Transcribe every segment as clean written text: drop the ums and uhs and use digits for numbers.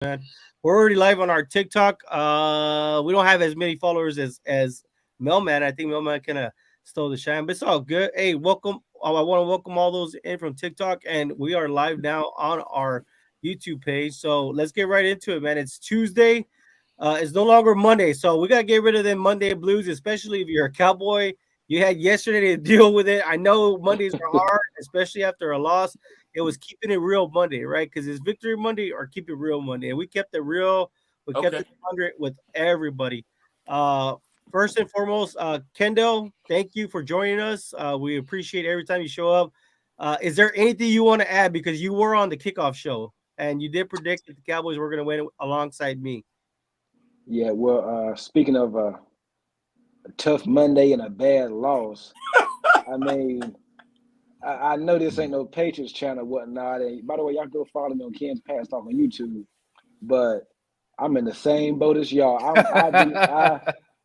man. We're already live on our TikTok. We don't have as many followers as Mailman. I think Mailman kind of stole the shine, but it's all good. Hey, welcome. I want to welcome all those in from TikTok, and we are live now on our YouTube page. So let's get right into it, man. It's Tuesday. It's no longer Monday, so we gotta get rid of them Monday blues, especially if you're a Cowboy. You had yesterday to deal with it. I know Mondays are hard, especially after a loss. It was keeping it real Monday, right? Because it's Victory Monday or Keep It Real Monday, and we kept it real. We kept Okay. it 100 with everybody. Uh, First and foremost, Kendo, thank you for joining us. We appreciate every time you show up. Is there anything you want to add? Because you were on the kickoff show and you did predict that the Cowboys were going to win alongside me. Yeah, well, speaking of a tough Monday and a bad loss, I mean, I know this ain't no Patriots channel, whatnot. And by the way, y'all go follow me on Ken's Past Talk on YouTube. But I'm in the same boat as y'all.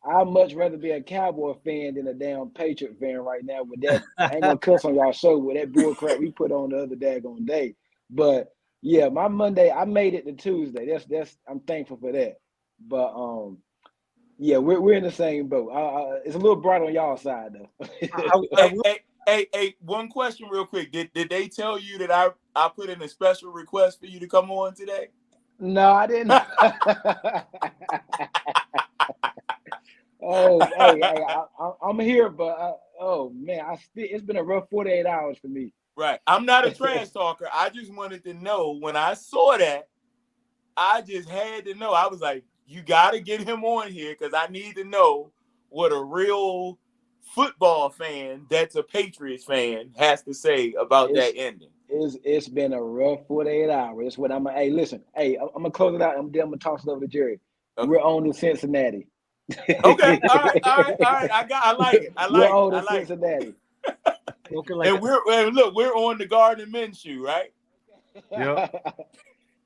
I much rather be a Cowboy fan than a damn Patriot fan right now. With that, I ain't gonna cuss on y'all show with that bull crap we put on the other daggone day. But yeah, my Monday, I made it to Tuesday. That's I'm thankful for that. But yeah, we're in the same boat. It's a little bright on y'all side though. Hey, one question real quick. Did they tell you that I put in a special request for you to come on today? No, I didn't. Oh, hey, I'm here, but oh man, it's been a rough 48 hours for me. Right. I'm not a trash talker. I just wanted to know when I saw that, I just had to know. I was like, you got to get him on here because I need to know what a real football fan that's a Patriots fan has to say about that ending. It's been a rough 48 hours. That's what hey, listen, hey, I'm gonna close it out. I'm gonna toss it over to Jerry. Okay. We're on to Cincinnati. Okay, all right. I like it. We're on to Cincinnati. And we're on the Garden Minshew, right? Yep.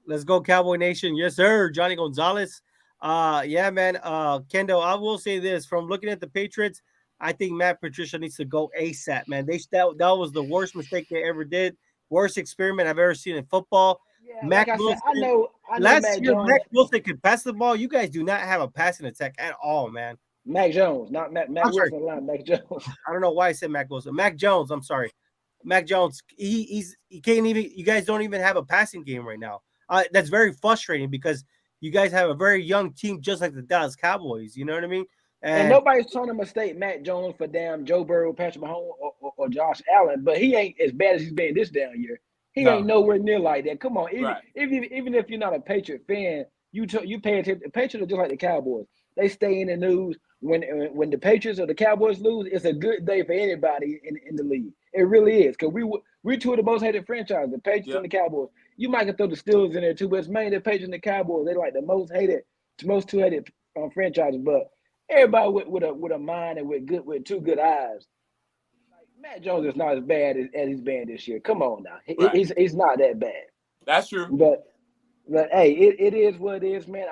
Let's go, Cowboy Nation. Yes, sir. Johnny Gonzalez. Yeah, man. Kendo, I will say this from looking at the Patriots, I think Matt Patricia needs to go ASAP, man. That was the worst mistake they ever did. Worst experiment I've ever seen in football. Yeah, Mac like I Wilson, said, I know last Mac year, Jones. Mac Wilson could pass the ball. You guys do not have a passing attack at all, man. Mac Jones, not Mac Wilson. Line, Mac Jones. I don't know why I said Mac Wilson. Mac Jones. I'm sorry, Mac Jones. He can't even. You guys don't even have a passing game right now. That's very frustrating because you guys have a very young team, just like the Dallas Cowboys. You know what I mean? And nobody's trying to mistake Mac Jones for damn Joe Burrow, Patrick Mahomes, or Josh Allen, but he ain't as bad as he's been this damn year. He ain't nowhere near like that. Come on, even if you're not a Patriot fan, you pay attention. The Patriots are just like the Cowboys. They stay in the news when the Patriots or the Cowboys lose. It's a good day for anybody in the league. It really is because we're two of the most hated franchises, the Patriots and the Cowboys. You might can throw the Steelers in there too, but it's mainly the Patriots and the Cowboys. They like the most two hated franchises. But everybody with a mind and with two good eyes. Matt Jones is not as bad as he's been this year. Come on now, he's not that bad. That's true. But hey, it is what it is, man.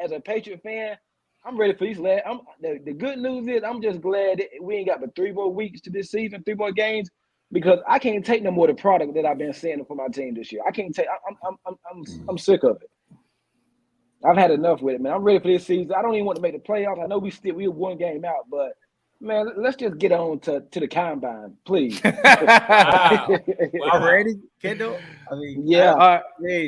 As a Patriot fan, I'm ready for these last. The good news is I'm just glad that we ain't got but 3 more weeks to this season, 3 more games, because I can't take no more the product that I've been seeing for my team this year. I can't take. I'm sick of it. I've had enough with it, man. I'm ready for this season. I don't even want to make the playoffs. I know we're 1 game out, but man, let's just get on to the combine, please. Wow. Already, Kendall? I mean, yeah.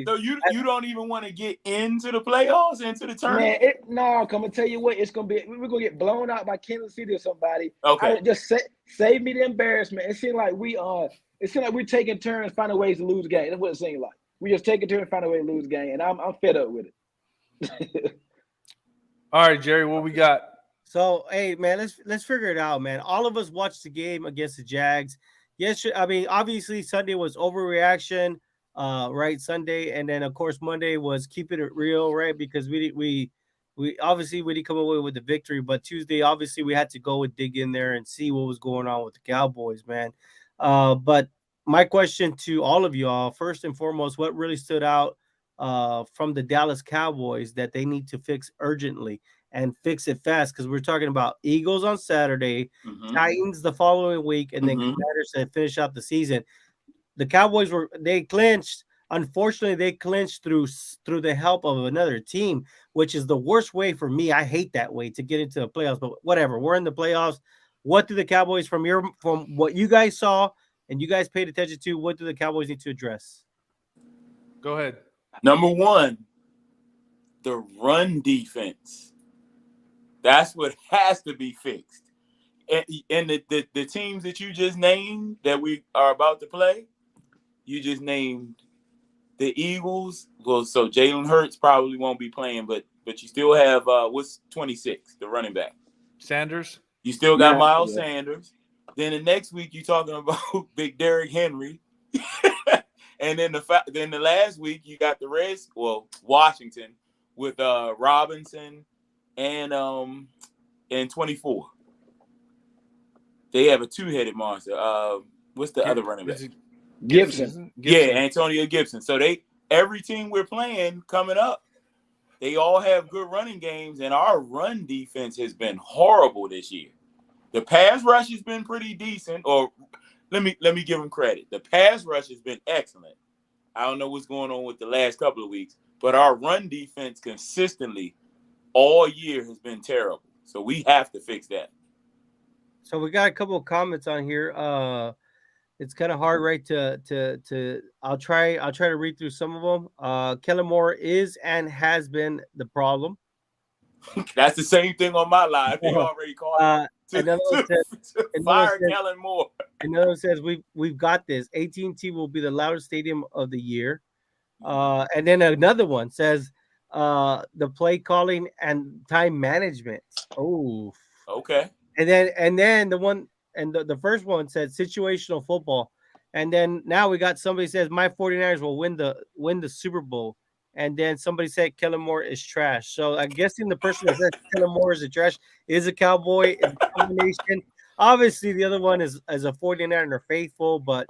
So you don't even want to get into the playoffs, into the tournament? Man, come and tell you what, we're gonna get blown out by Kansas City or somebody. Okay. Just save me the embarrassment. It seems like we're taking turns finding ways to lose a game. That's what it seems like. We just taking turns finding a way to lose a game, and I'm fed up with it. All right, Jerry, what we got? So, hey, man, let's figure it out, man. All of us watched the game against the Jags. Yes, I mean, obviously Sunday was overreaction, right? Sunday, and then of course Monday was keeping it real, right? Because we obviously we didn't come away with the victory, but Tuesday obviously we had to go and dig in there and see what was going on with the Cowboys, man. But my question to all of y'all, first and foremost, what really stood out from the Dallas Cowboys that they need to fix urgently and fix it fast? Because we're talking about Eagles on Saturday, Titans the following week, and then Commanders to finish out the season. The Cowboys they clinched Unfortunately, they clinched through the help of another team, which is the worst way for me. I hate that way to get into the playoffs, but whatever. We're in the playoffs. What do the Cowboys, from what you guys saw and you guys paid attention to, what do the Cowboys need to address? Go ahead. Number one, the run defense. That's what has to be fixed. And the teams that you just named that we are about to play, you just named the Eagles. Well, so Jalen Hurts probably won't be playing, but you still have what's 26, the running back? Sanders. You still got Miles Sanders. Then the next week you're talking about Big Derrick Henry. And then the last week you got the Reds, Washington with Robinson and 24. They have a two-headed monster. What's the other running back? Gibson. Yeah, Antonio Gibson. So every team we're playing coming up, they all have good running games, and our run defense has been horrible this year. The pass rush has been pretty decent, or let me give them credit. The pass rush has been excellent. I don't know what's going on with the last couple of weeks, but our run defense consistently all year has been terrible. So we have to fix that. So we got a couple of comments on here. It's kind of hard, right? To I'll try to read through some of them. Kellen Moore is and has been the problem. That's the same thing on my live. They already called to fire Kellen Moore. Another one says we've got this. AT&T will be the loudest stadium of the year. And then another one says the play calling and time management. Oh, okay. And then the one and the first one said situational football. And then now we got somebody says my 49ers will win the Super Bowl. And then somebody said Kellen Moore is trash. So I'm guessing the person that said Kellen Moore is a trash is a Cowboy. It's a combination. Obviously, the other one is a 49er faithful, but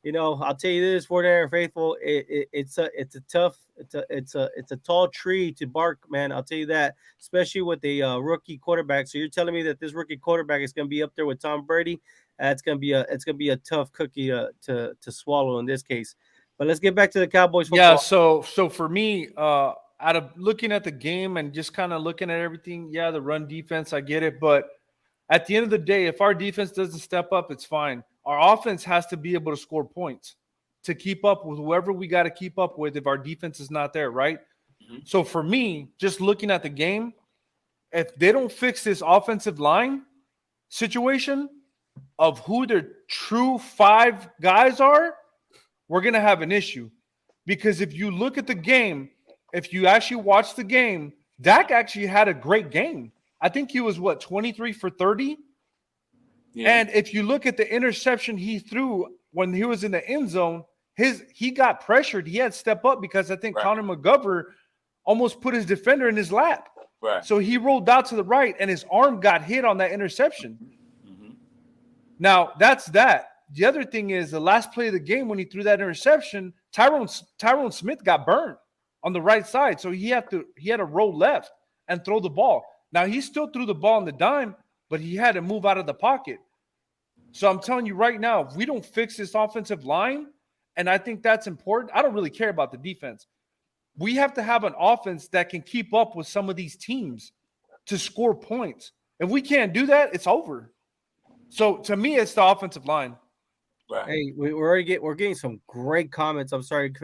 I'll tell you this: 49er faithful. It's a tall tree to bark, man. I'll tell you that, especially with the rookie quarterback. So you're telling me that this rookie quarterback is going to be up there with Tom Brady? It's going to be a tough cookie to swallow in this case. But let's get back to the Cowboys football. Yeah, so for me, out of looking at the game and just kind of looking at everything, yeah, the run defense, I get it. But at the end of the day, if our defense doesn't step up, it's fine. Our offense has to be able to score points to keep up with whoever we got to keep up with if our defense is not there, right? Mm-hmm. So for me, just looking at the game, if they don't fix this offensive line situation of who their true 5 guys are, we're going to have an issue. Because if you look at the game, if you actually watch the game, Dak actually had a great game. I think he was, 23 for 30? Yeah. And if you look at the interception he threw when he was in the end zone, he got pressured. He had to step up because I think Connor McGovern almost put his defender in his lap. Right. So he rolled out to the right, and his arm got hit on that interception. Mm-hmm. Now, that's that. The other thing is the last play of the game when he threw that interception, Tyrone Smith got burned on the right side, so he had to roll left and throw the ball. Now, he still threw the ball on the dime, but he had to move out of the pocket. So I'm telling you right now, if we don't fix this offensive line, and I think that's important, I don't really care about the defense. We have to have an offense that can keep up with some of these teams to score points. If we can't do that, it's over. So to me, it's the offensive line. Right. Hey, we're getting some great comments. I'm sorry,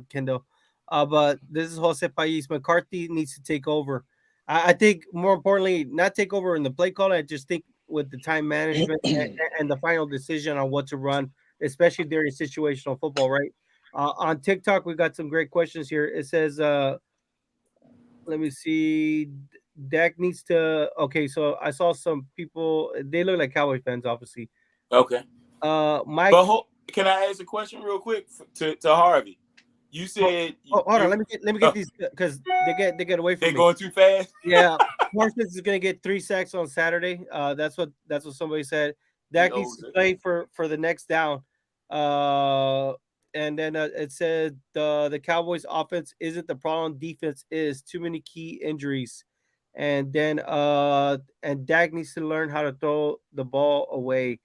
Kendall, but this is Jose Pais. McCarthy needs to take over. I think more importantly, not take over in the play call. I just think with the time management and the final decision on what to run, especially during situational football. Right. On TikTok, we got some great questions here. It says, let me see. Dak needs to. Okay, so I saw some people. They look like Cowboy fans, obviously. Okay. Mike. But can I ask a question real quick to Harvey? You said. Hold on. Let me get these because they get away from me. They're going too fast. Yeah, Parsons is going to get 3 sacks on Saturday. That's what somebody said. Dak needs to play for the next down. And then it said the Cowboys' offense isn't the problem. Defense is too many key injuries. And then and Dak needs to learn how to throw the ball away.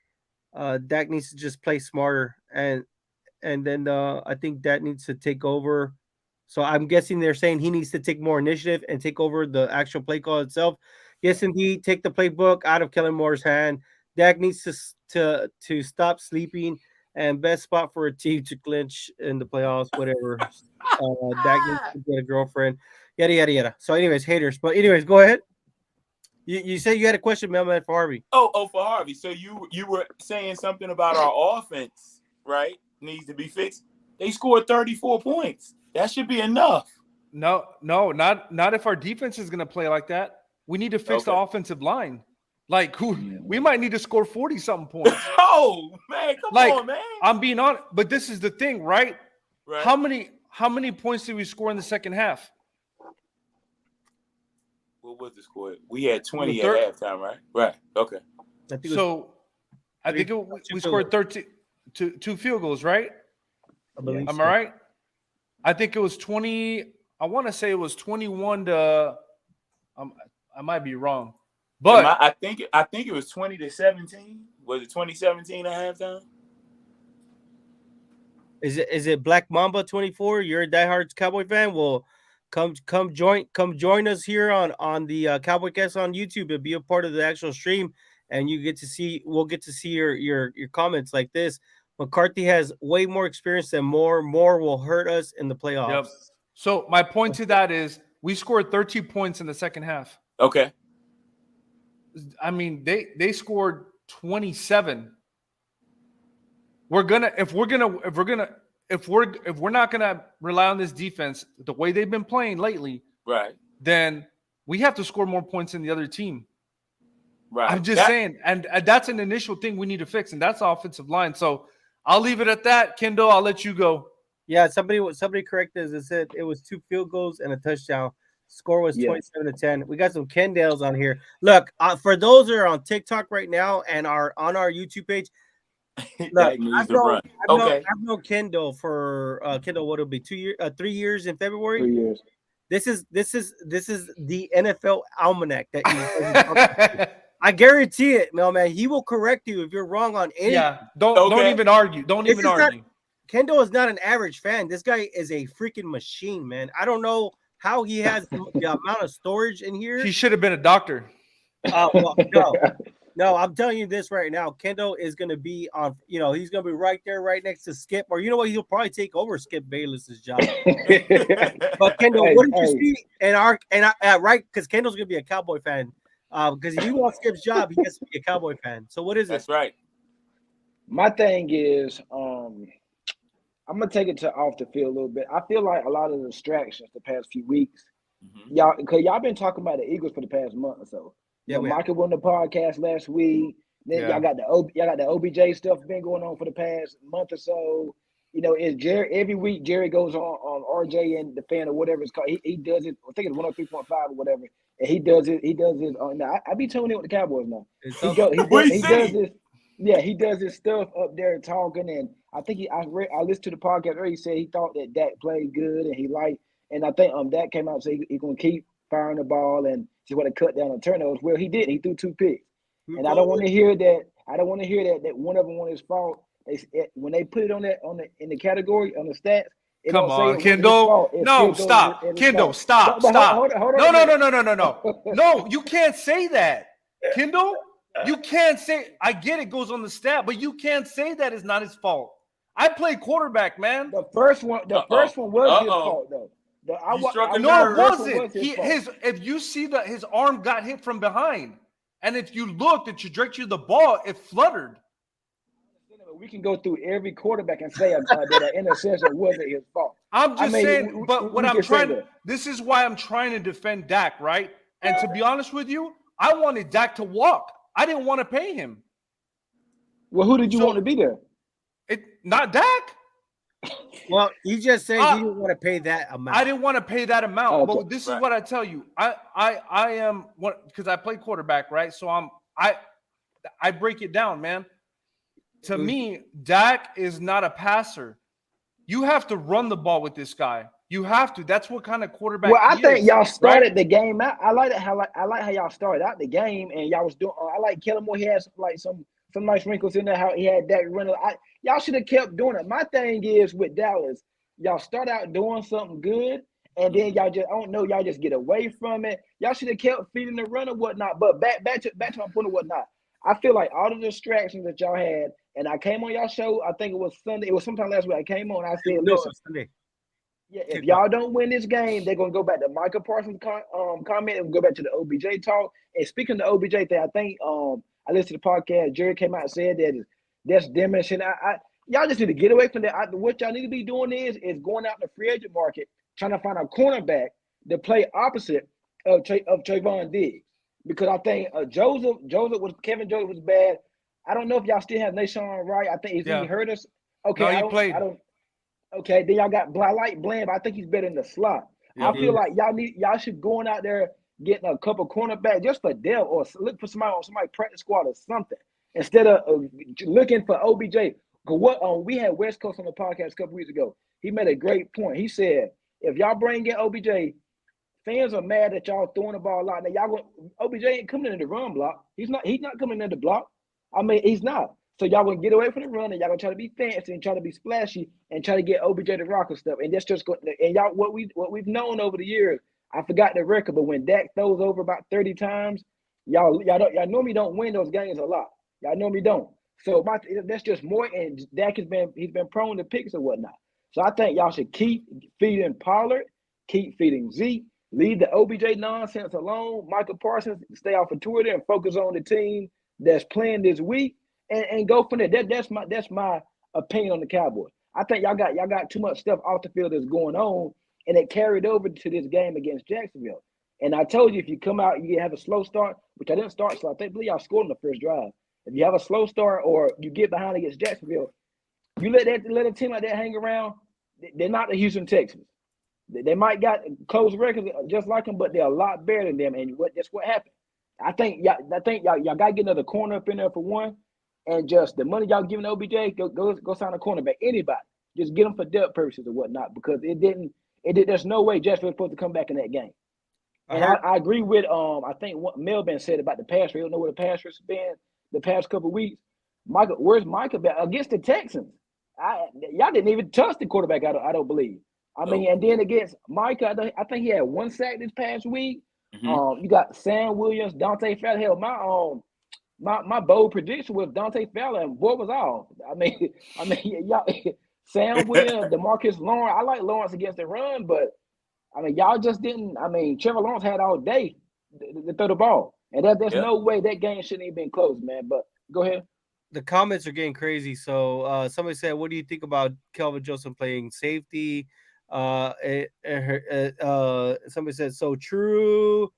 Dak needs to just play smarter. And and then I think Dak needs to take over. So I'm guessing they're saying he needs to take more initiative and take over the actual play call itself. Yes, indeed, take the playbook out of Kellen Moore's hand. Dak needs to stop sleeping, and best spot for a team to clinch in the playoffs, whatever. Dak needs to get a girlfriend, yada yada yada. So, anyways, haters. But anyways, go ahead. You said you had a question, Mailman, for Harvey. Oh, for Harvey. So you were saying something about our offense, right? Needs to be fixed. They scored 34 points. That should be enough. No, not if our defense is going to play like that. We need to fix the offensive line. Like, we might need to score 40-something points. Oh, man, come on, man. I'm being honest, but this is the thing, right? How many points did we score in the second half? What was the score? We had 20 at halftime, right? Right. Okay. I think we scored 13, two field goals, right? Am I right? I think it was 20. I want to say it was 21 to. I might be wrong, but I think it was 20-17. Was it 2017 at halftime? Is it Black Mamba 24? You're a diehard Cowboy fan. Well, come join us here on the Cowboy Cast on YouTube and be a part of the actual stream, and we'll get to see your comments like this. McCarthy has way more experience than Moore. Moore will hurt us in the playoffs. Yep. So my point to that is we scored 13 points in the second half. Okay. I mean, they scored 27. If we're not gonna rely on this defense the way they've been playing lately, right? Then we have to score more points than the other team. Right. I'm just saying, and that's an initial thing we need to fix, and that's the offensive line. So I'll leave it at that. Kendall, I'll let you go. Yeah, somebody corrected us and said it was 2 field goals and a touchdown. Score was 27-10. We got some Kendalls on here. Look, for those that are on TikTok right now and are on our YouTube page, look, I've known Kendall for Kendall. What it'll be 2 years, 3 years in February. 3 years. This is the NFL almanac that you. I guarantee it, man. He will correct you if you're wrong on anything. Yeah, don't even argue. Don't even argue. Kendall is not an average fan. This guy is a freaking machine, man. I don't know how he has the amount of storage in here. He should have been a doctor. No, I'm telling you this right now. Kendall is going to be on, he's going to be right there, right next to Skip. Or you know what? He'll probably take over Skip Bayless's job. But Kendall, what did you see? Right, because Kendall's going to be a Cowboy fan. Because if he wants Skip's job, he has to be a Cowboy fan. So what is it? That's right. My thing is, I'm gonna take it to off the field a little bit. I feel like a lot of the distractions the past few weeks, y'all been talking about the Eagles for the past month or so. Yeah, Michael won the podcast last week. Then y'all got the OBJ stuff been going on for the past month or so. Is Jerry every week Jerry goes on RJ and the fan or whatever it's called. He does it. I think it's 103.5 or whatever. And he does it. Now I be tuning in with the Cowboys now. He does this. Yeah, he does his stuff up there talking, and I think I listened to the podcast earlier. He said he thought that Dak played good, and I think Dak came out and said he's gonna keep firing the ball and just want to cut down on turnovers. Well, he did. He threw 2 picks, and I don't want to hear that. I don't want to hear that one of them was his fault. When they put it in the category on the stats. Come on, Kendall. No, stop. Kendall, stop. Hold on. No, you can't say that, Kendall. You can't say. I get it goes on the stat, but you can't say that is not his fault. I played quarterback, man. The first one was his fault, though. No, it wasn't. If you see his arm got hit from behind, and if you look, the trajectory of the ball, it fluttered. We can go through every quarterback and say that an interception wasn't his fault. I'm just saying, this is why I'm trying to defend Dak, right? And to be honest with you, I wanted Dak to walk. I didn't want to pay him. Well, who did you want to be there? Not Dak. Well, you just said you didn't want to pay that amount. I didn't want to pay that amount. Okay. But this is what I tell you. I am because I play quarterback, right? So I break it down, man. To me, Dak is not a passer. You have to run the ball with this guy. You have to. That's what kind of quarterback. Well, I think y'all started the game out. I like how y'all started out the game, and y'all was doing. I like Kellen Moore. He had some nice wrinkles in there. How he had Dak running. Y'all should have kept doing it. My thing is with Dallas, y'all start out doing something good, and then y'all just, I don't know, y'all just get away from it. Y'all should have kept feeding the run or whatnot. But back to my point of whatnot. I feel like all the distractions that y'all had, and I came on y'all show, I think it was Sunday, it was sometime last week. I came on, I said, listen, Sunday. Yeah, if y'all don't win this game, they're gonna go back to Michael Parsons' comment and go back to the OBJ talk. And speaking of the OBJ thing, I think I listened to the podcast. Jerry came out and said that that's diminishing. Y'all just need to get away from that. What y'all need to be doing is going out in the free agent market, trying to find a cornerback to play opposite of Trayvon Diggs. Because I think Kevin Joseph was bad. I don't know if y'all still have Nashawn Wright. I think he hurt us. Okay, no, he played. I don't. Okay, then y'all got Light Bland, but I think he's better in the slot. Yeah. I feel like y'all should going out there getting a couple cornerbacks just for depth or look for somebody on somebody practice squad or something instead of looking for OBJ. Because what we had West Coast on the podcast a couple weeks ago. He made a great point. He said if y'all bring in OBJ, fans are mad that y'all throwing the ball a lot. Now OBJ ain't coming in the run block. He's not coming in the block. I mean, he's not. So y'all gonna get away from the run and y'all gonna try to be fancy and try to be splashy and try to get OBJ to rock and stuff. And that's just going. And y'all, what we've known over the years, I forgot the record, but when Dak throws over about 30 times, y'all normally don't win those games a lot. Y'all normally don't. So that's just more. And Dak he's been prone to picks and whatnot. So I think y'all should keep feeding Pollard, keep feeding Zeke, leave the OBJ nonsense alone. Michael Parsons, stay off of Twitter and focus on the team that's playing this week. And go from there. That's my opinion on the Cowboys. I think y'all got too much stuff off the field that's going on, and it carried over to this game against Jacksonville. And I told you if you come out, you have a slow start, which I didn't start, so I believe y'all scored on the first drive. If you have a slow start or you get behind against Jacksonville, you let a team like that hang around. They're not the Houston Texans. They might got close records just like them, but they're a lot better than them. And that's what happened. I think y'all got to get another corner up in there for one. And just the money y'all giving OBJ, go sign a cornerback. Anybody, just get them for depth purposes or whatnot. Because there's no way Jacksonville's supposed to come back in that game. And I agree with I think what Melvin said about the pass rate. I don't know where the pass rate's been the past couple of weeks. Where's Micah back against the Texans? Y'all didn't even touch the quarterback. I don't believe. I mean, and then against Micah, I think he had one sack this past week. Mm-hmm. You got Sam Williams, Dante Fowler. Hell, my bold prediction was Dante Fowler, and boy was off. I mean, y'all, Sam Williams, DeMarcus Lawrence. I like Lawrence against the run, but I mean, y'all just didn't. I mean, Trevor Lawrence had all day to throw the ball, and there's no way that game shouldn't even been close, man. But go ahead. The comments are getting crazy. So somebody said, "What do you think about Kelvin Joseph playing safety?" Somebody said, "So true."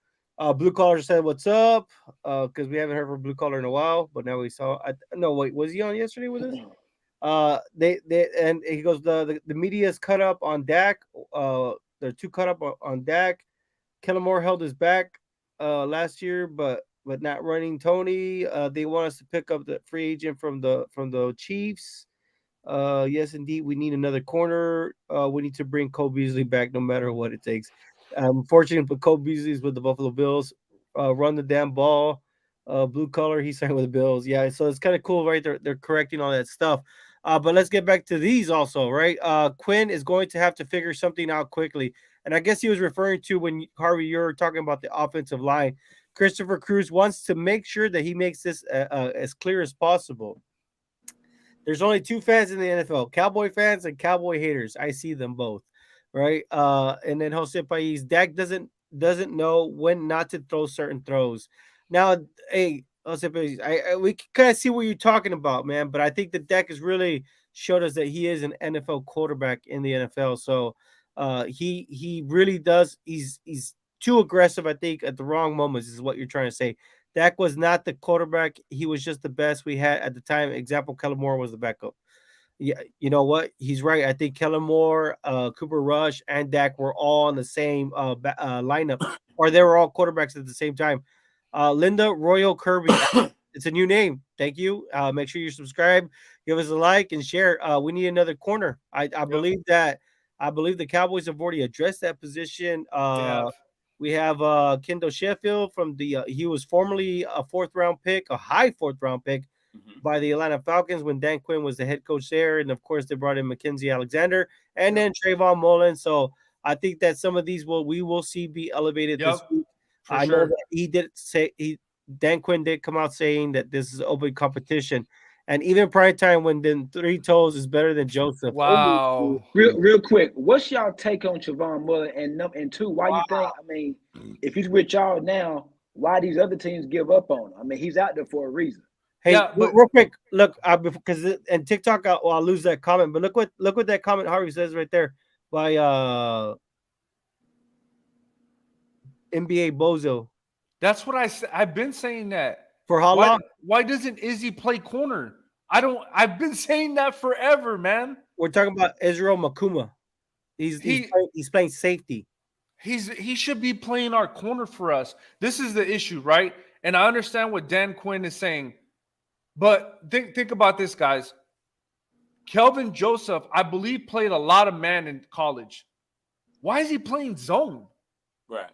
Blue Collar said, "What's up?" Because we haven't heard from Blue Collar in a while, but now we saw. No, wait, was he on yesterday with us? They and he goes, the media's cut up on Dak. They're too cut up on Dak. Kellen Moore held his back last year, but not running Tony. They want us to pick up the free agent from the Chiefs. Yes, indeed, we need another corner. We need to bring Cole Beasley back, no matter what it takes. Fortunately, but Cole Beasley's with the Buffalo Bills. Run the damn ball. Blue collar, he's signed with the Bills. Yeah, so it's kind of cool, right? They're correcting all that stuff. But let's get back to these also, right? Quinn is going to have to figure something out quickly. And I guess he was referring to when, Harvey, you're talking about the offensive line. Christopher Cruz wants to make sure that he makes this as clear as possible. There's only two fans in the NFL, Cowboy fans and Cowboy haters. I see them both, right? And then Jose Pais, Dak doesn't know when not to throw certain throws. Now, hey, Jose Pais, we can kind of see what you're talking about, man, but I think that Dak has really showed us that he is an NFL quarterback in the NFL. So he really does. He's too aggressive, I think, at the wrong moments is what you're trying to say. Dak was not the quarterback. He was just the best we had at the time. Example, Kellen Moore was the backup. Yeah, you know what? He's right. I think Kellen Moore, Cooper Rush, and Dak were all on the same lineup, or they were all quarterbacks at the same time. Linda Royal Kirby. It's a new name. Thank you. Make sure you subscribe, give us a like, and share. We need another corner. I believe that. I believe the Cowboys have already addressed that position. We have Kendall Sheffield from the he was formerly a 4th round pick, a high 4th round pick by the Atlanta Falcons when Dan Quinn was the head coach there. And of course, they brought in Mackenzie Alexander and then Trayvon Mullen. So I think that some of these we will see be elevated this week. I know that he did say Dan Quinn did come out saying that this is open competition. And even prime time when then 3 toes is better than Joseph. Wow. Real quick, what's y'all take on Trayvon Mullen? And two, why you think, I mean, if he's with y'all now, why these other teams give up on him? I mean, he's out there for a reason. Hey, but real quick, look, because and TikTok, I'll lose that comment. But look what that comment Harvey says right there by NBA Bozo. That's what I've been saying that. For how long? Why doesn't Izzy play corner? I've been saying that forever, man. We're talking about Israel Makuma. He's playing safety. He should be playing our corner for us. This is the issue, right? And I understand what Dan Quinn is saying. But think about this, guys. Kelvin Joseph, I believe, played a lot of man in college. Why is he playing zone? Right.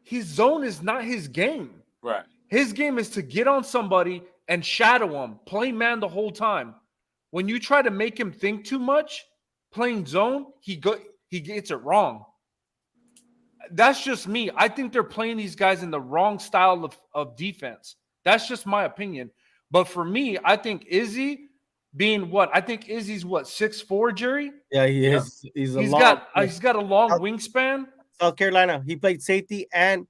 His zone is not his game. Right. His game is to get on somebody and shadow him, play man the whole time. When you try to make him think too much, playing zone, he gets it wrong. That's just me. I think they're playing these guys in the wrong style of defense. That's just my opinion. But for me, I think Izzy being what? I think Izzy's what, 6'4", Jerry? Yeah, he is. He's got a long wingspan. South Carolina. He played safety and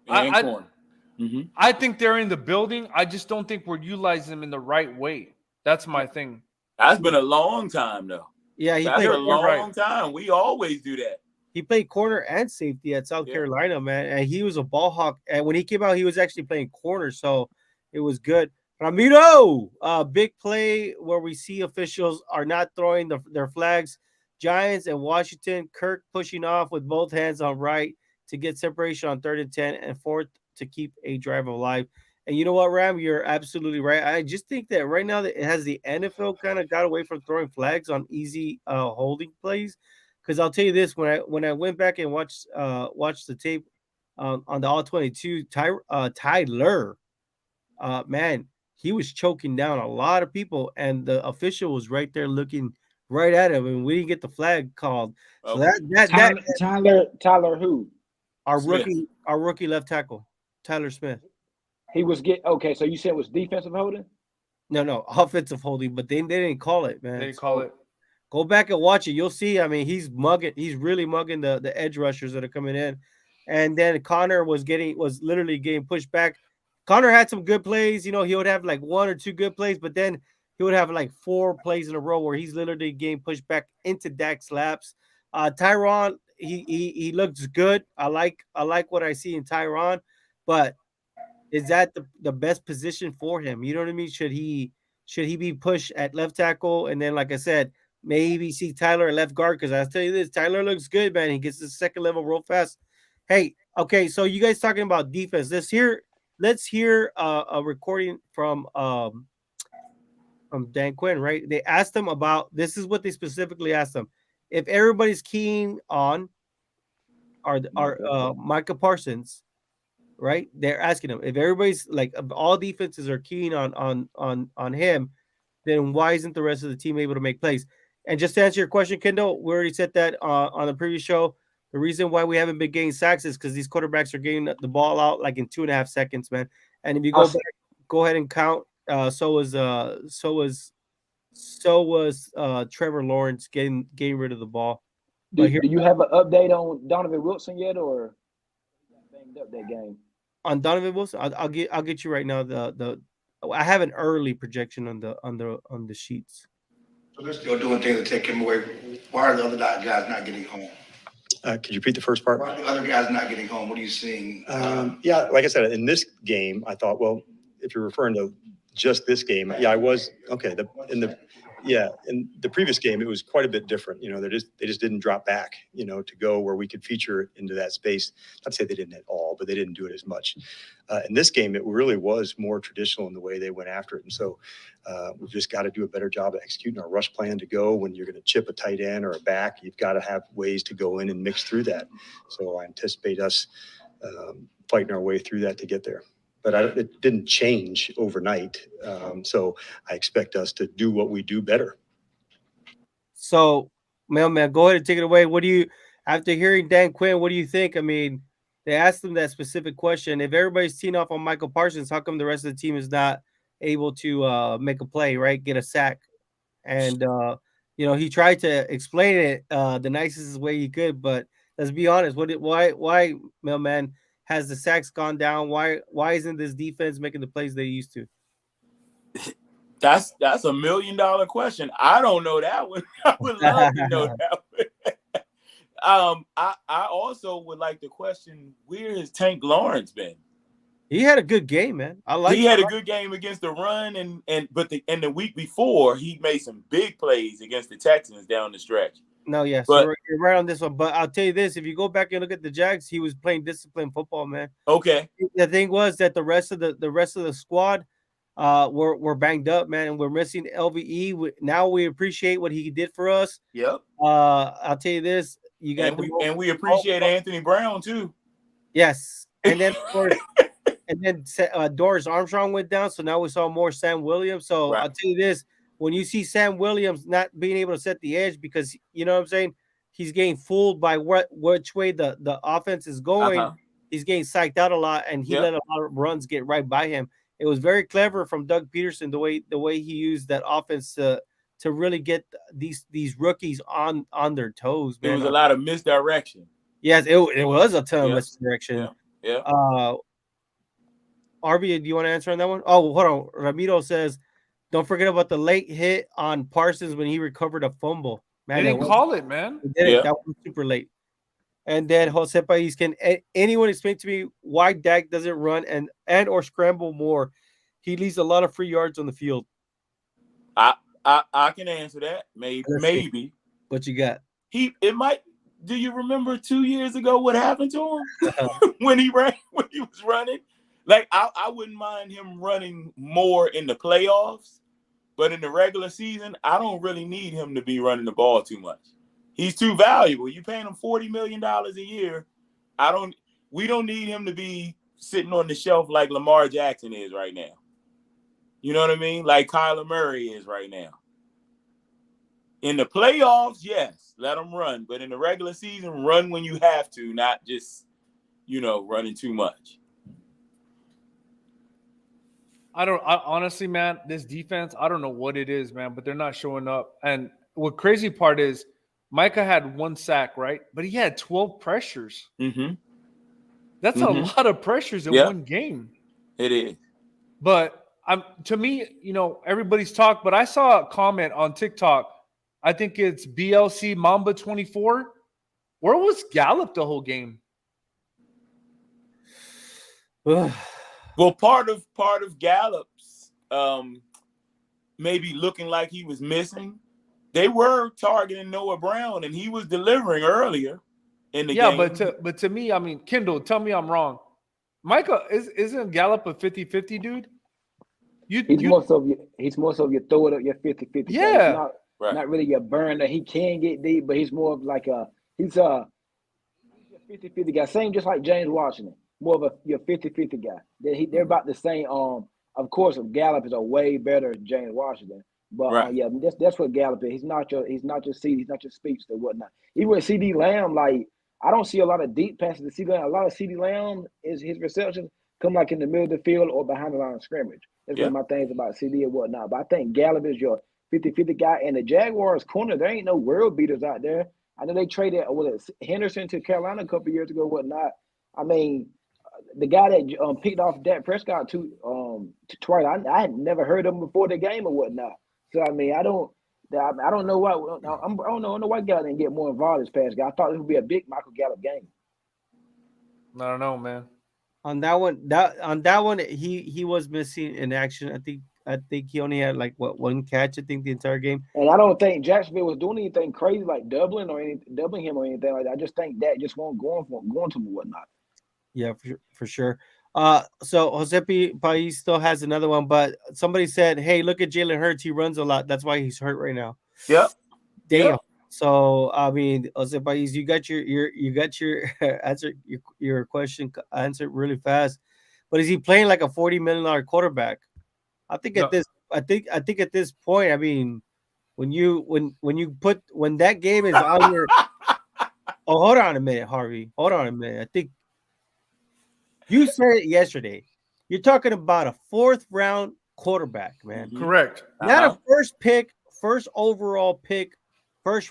corner. I think they're in the building. I just don't think we're utilizing them in the right way. That's my thing. That's been a long time, though. Yeah, that's a long time. We always do that. He played corner and safety at South Carolina, man, and he was a ball hawk. And when he came out, he was actually playing corner, so it was good. Ramiro, big play where we see officials are not throwing their flags. Giants and Washington, Kirk pushing off with both hands on right to get separation on 3rd and 10 and 4th to keep a drive alive. And you know what, Ram? You're absolutely right. I just think that right now that it has the NFL kind of got away from throwing flags on easy holding plays. Because I'll tell you this, when I went back and watched the tape on the All-22, Tyler, man, he was choking down a lot of people, and the official was right there looking right at him, and we didn't get the flag called. So Tyler who? Our rookie left tackle, Tyler Smith. He was okay. So you said it was defensive holding? No, offensive holding, but they didn't call it, man. They didn't call it. Go back and watch it. You'll see. I mean, he's really mugging the edge rushers that are coming in. And then Connor was literally getting pushed back. Connor had some good plays. You know, he would have like 1 or 2 good plays, but then he would have like 4 plays in a row where he's literally getting pushed back into Dak's laps. Tyron, he looks good. I like what I see in Tyron, but is that the best position for him? You know what I mean? Should he be pushed at left tackle? And then, like I said, maybe see Tyler at left guard, because I'll tell you this, Tyler looks good, man. He gets the second level real fast. Hey, okay, so you guys talking about defense. Let's hear a recording from Dan Quinn, right? They asked him about, this is what they specifically asked him. If everybody's keen on our Micah Parsons, right? They're asking him if everybody's like all defenses are keen on him, then why isn't the rest of the team able to make plays? And just to answer your question, Kendall, we already said that on the previous show. The reason why we haven't been getting sacks is because these quarterbacks are getting the ball out like in 2.5 seconds, man. And if you go ahead and count, so was Trevor Lawrence getting rid of the ball. Do you have an update on Donovan Wilson yet, or banged up that game? On Donovan Wilson, I'll get you right now. I have an early projection on the sheets. So they're still doing things to take him away. Why are the other guys not getting home? Could you repeat the first part? Why are the other guys not getting home? What are you seeing? Yeah, like I said, in this game, I thought, well, if you're referring to just this game, yeah, I was okay. In the previous game, it was quite a bit different. You know, they just didn't drop back, you know, to go where we could feature into that space. Not to say they didn't at all, but they didn't do it as much. In this game, it really was more traditional in the way they went after it. And so we've just got to do a better job of executing our rush plan to go when you're going to chip a tight end or a back. You've got to have ways to go in and mix through that. So I anticipate us fighting our way through that to get there. but it didn't change overnight. So I expect us to do what we do better. So, Mailman, go ahead and take it away. What do you, after hearing Dan Quinn, what do you think? I mean, they asked him that specific question. If everybody's teeing off on Michael Parsons, how come the rest of the team is not able to make a play, right? Get a sack. And he tried to explain it the nicest way he could, but let's be honest, why Mailman has the sacks gone down? Why isn't this defense making the plays they used to? That's $1 million question. I don't know that one. I would love to know that one. I also would like to question, where has Tank Lawrence been? He had a good game, man. He had a good game against the run, but the week before he made some big plays against the Texans down the stretch. No, yes, you're right on this one. But I'll tell you this: if you go back and look at the Jags, he was playing disciplined football, man. Okay. The thing was that the rest of the squad were banged up, man, and we're missing LVE. Now we appreciate what he did for us. Yep. I'll tell you this: you got we appreciate Anthony Brown too. Yes, and then of course. And then Doris Armstrong went down, so now we saw more Sam Williams. So I'll tell you this: when you see Sam Williams not being able to set the edge, because you know what I'm saying, he's getting fooled by which way the offense is going. He's getting psyched out a lot, and he let a lot of runs get right by him. It was very clever from Doug Peterson the way he used that offense to really get these rookies on their toes. Man. There was a lot of misdirection. Yes, it was a ton of misdirection. Yeah. Arby, do you want to answer on that one? Oh, hold on. Ramiro says, don't forget about the late hit on Parsons when he recovered a fumble. Man, they didn't call it, man. That was super late. And then Jose Pais, can anyone explain to me why Dak doesn't run and or scramble more? He leaves a lot of free yards on the field. I can answer that. Maybe. What you got? Do you remember 2 years ago what happened to him when he was running? Like, I wouldn't mind him running more in the playoffs, but in the regular season, I don't really need him to be running the ball too much. He's too valuable. You're paying him $40 million a year. We don't need him to be sitting on the shelf like Lamar Jackson is right now. You know what I mean? Like Kyler Murray is right now. In the playoffs, yes, let him run. But in the regular season, run when you have to, not just, running too much. Honestly, man, this defense, I don't know what it is, man, but they're not showing up. And what crazy part is Micah had 1 sack, right? But he had 12 pressures. Mm-hmm. That's a lot of pressures in one game. It is. But to me, everybody's talked, but I saw a comment on TikTok. I think it's BLC Mamba 24. Where was Gallup the whole game? Well, part of Gallup's maybe looking like he was missing. They were targeting Noah Brown, and he was delivering earlier in the game. Yeah, but to me, I mean, Kendall, tell me I'm wrong. Micah, isn't Gallup a 50-50 dude? He's more so your throw it up your 50-50. Yeah. Not really your burner. He can get deep, but he's more of like he's a 50-50 guy. Same just like James Washington. More of your 50-50 guy. They're about the same. Of course, Gallup is a way better James Washington. But that's what Gallup is. He's not your CD, he's not your speedster, whatnot. Even with CD Lamb, like I don't see a lot of deep passes to CD Lamb. A lot of CD Lamb is his receptions come like in the middle of the field or behind the line of scrimmage. That's one of my things about CD and whatnot. But I think Gallup is your 50-50 guy. And the Jaguars corner, there ain't no world beaters out there. I know they traded Henderson to Carolina a couple of years ago, whatnot. I mean, the guy that picked off Dak Prescott twice, I had never heard of him before the game or whatnot. So I mean, I don't know why. I don't know why Gallup didn't get more involved this past guy. I thought it would be a big Michael Gallup game. I don't know, man. On that one, he was missing in action. I think he only had like one catch. I think the entire game. And I don't think Jacksonville was doing anything crazy like doubling him or anything like that. I just think that just won't going to him and whatnot. Yeah, for sure. So Jose Pais still has another one, but somebody said, "Hey, look at Jalen Hurts. He runs a lot. That's why he's hurt right now." Yep. Damn. Yep. So I mean, Jose Pais, you got your answer, your question answered really fast. but is he playing like a $40 million quarterback? I think No. at this, I think at this point, I mean, when that game is on your, oh, hold on a minute, Harvey, hold on a minute. I think you said it yesterday. You're talking about a 4th round quarterback, man. Correct. Not a first overall pick, first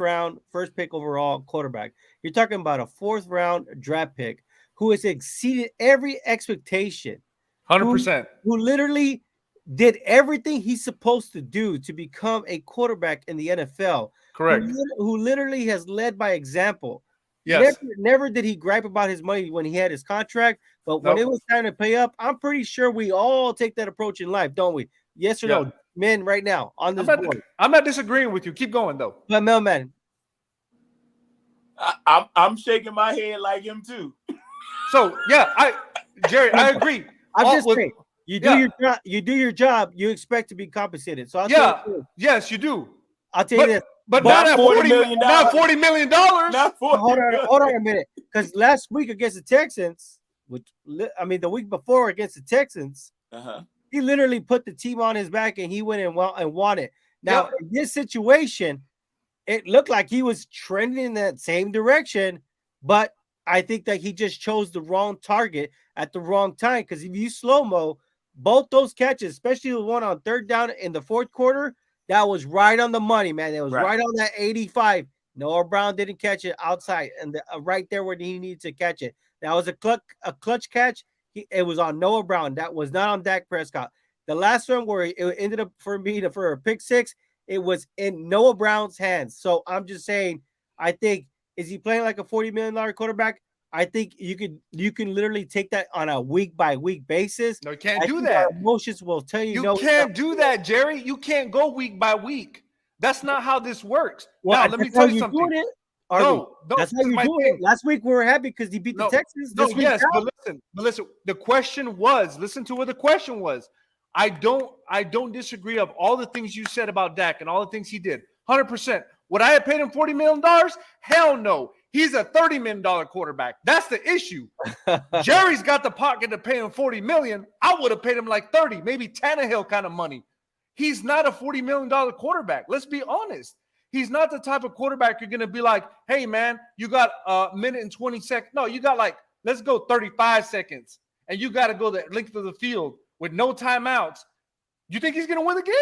pick overall quarterback. You're talking about a 4th round draft pick who has exceeded every expectation. 100%. Who literally did everything he's supposed to do to become a quarterback in the NFL. Correct. Who literally has led by example. Yes. Never did he gripe about his money when he had his contract, but when it was time to pay up, I'm pretty sure we all take that approach in life, don't we? Yes or no, men, right now on this board. I'm not disagreeing with you. Keep going though. But man, I'm shaking my head like him too. So Jerry, I agree. I'm just saying, you do your job, you expect to be compensated. So I'll yes, you do. I'll tell you this. But not $40 million. Not $40 million. Not hold on a minute. Because last week against the Texans, the week before against the Texans, he literally put the team on his back and he went and won it. Now, in this situation, it looked like he was trending in that same direction, but I think that he just chose the wrong target at the wrong time. Because if you slow-mo, both those catches, especially the one on 3rd down in the 4th quarter, that was right on the money, man. It was right on that 85. Noah Brown didn't catch it outside, and right there where he needed to catch it. That was a clutch catch. It was on Noah Brown. That was not on Dak Prescott. The last one where it ended up for a pick 6, it was in Noah Brown's hands. So I'm just saying, I think, is he playing like a $40 million quarterback? I think you can literally take that on a week by week basis. No, you can't do that. Emotions will tell you. You can't do that, Jerry. You can't go week by week. That's not how this works. Well, now, let me tell you something. No, that's how you do it. Last week we were happy because he beat the Texans. But listen. The question was, listen to what the question was. I don't disagree of all the things you said about Dak and all the things he did. 100%. Would I have paid him $40 million? Hell no. He's a $30 million quarterback. That's the issue. Jerry's got the pocket to pay him $40 million. I would have paid him like 30, maybe Tannehill kind of money. He's not a $40 million quarterback. Let's be honest. He's not the type of quarterback you're going to be like, hey, man, you got a minute and 20 seconds. No, you got let's go 35 seconds. And you got to go the length of the field with no timeouts. You think he's going to win the game?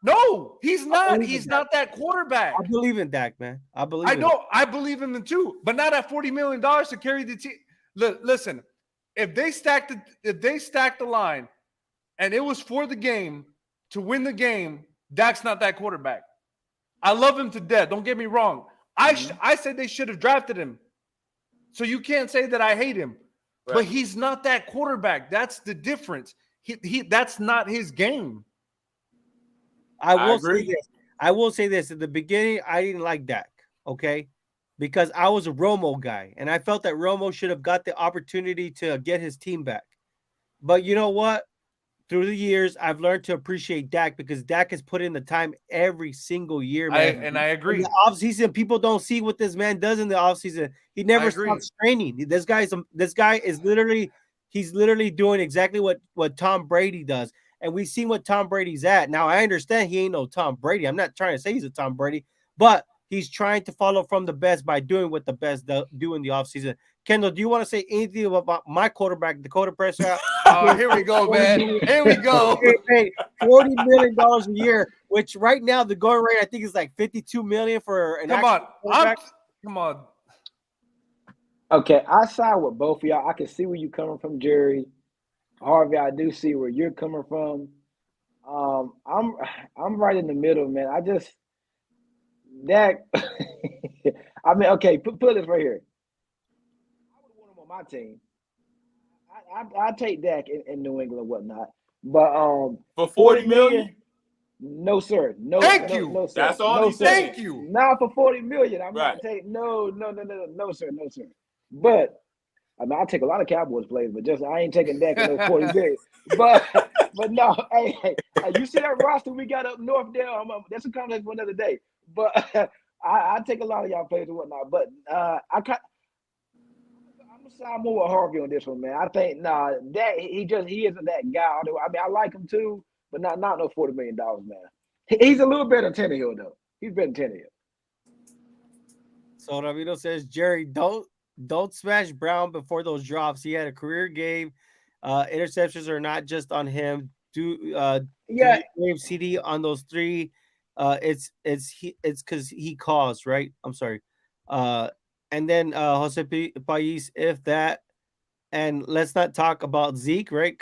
No, he's not. He's not that quarterback. I believe in Dak, man. I believe in him too, but not at $40 million to carry the team. Listen, if they stacked the line and it was for the game to win the game, Dak's not that quarterback. I love him to death. Don't get me wrong. I said they should have drafted him. So you can't say that I hate him. Right. But he's not that quarterback. That's the difference. That's not his game. I will say this. At the beginning, I didn't like Dak, okay? Because I was a Romo guy, and I felt that Romo should have got the opportunity to get his team back. But you know what? Through the years, I've learned to appreciate Dak because Dak has put in the time every single year, man. I agree. In the offseason, people don't see what this man does in the offseason. He never stops training. This guy is literally doing exactly what Tom Brady does. And we've seen what Tom Brady's at. Now, I understand he ain't no Tom Brady. I'm not trying to say he's a Tom Brady, but he's trying to follow from the best by doing what the best do in the offseason. Kendall, do you want to say anything about my quarterback, Dakota Prescott? Oh, here we go, man. Here we go. $40 million a year, which right now the going rate I think is like $52 million for an quarterback. Come on. Okay, I side with both of y'all. I can see where you're coming from, Jerry. Harvey, I do see where you're coming from. I'm right in the middle, man. Dak. I mean, okay, put this right here. I would want him on my team. I take Dak in New England and whatnot, but for $40 million. No, sir. No. Thank you. No, sir. That's all no, he sir. said. Thank you. Not for $40 million. I'm right. not taking no, sir. But I mean, I take a lot of Cowboys players, but just I ain't taking Dak in no $40 million. But no, hey, you see that roster we got up north there? That's a conversation for another day. But I take a lot of y'all players and whatnot. But I'm gonna side more with Harvey on this one, man. I think that he isn't that guy. I mean, I like him too, but not no $40 million, man. He's a little better than Tannehill though. He's better than Tannehill. So Ramiro says, Jerry, don't smash Brown before those drops. He had a career game. Interceptions are not just on him. Do blame CD on those three? It's because he caused, right? I'm sorry. And then Jose Pais, if that, and let's not talk about Zeke, right?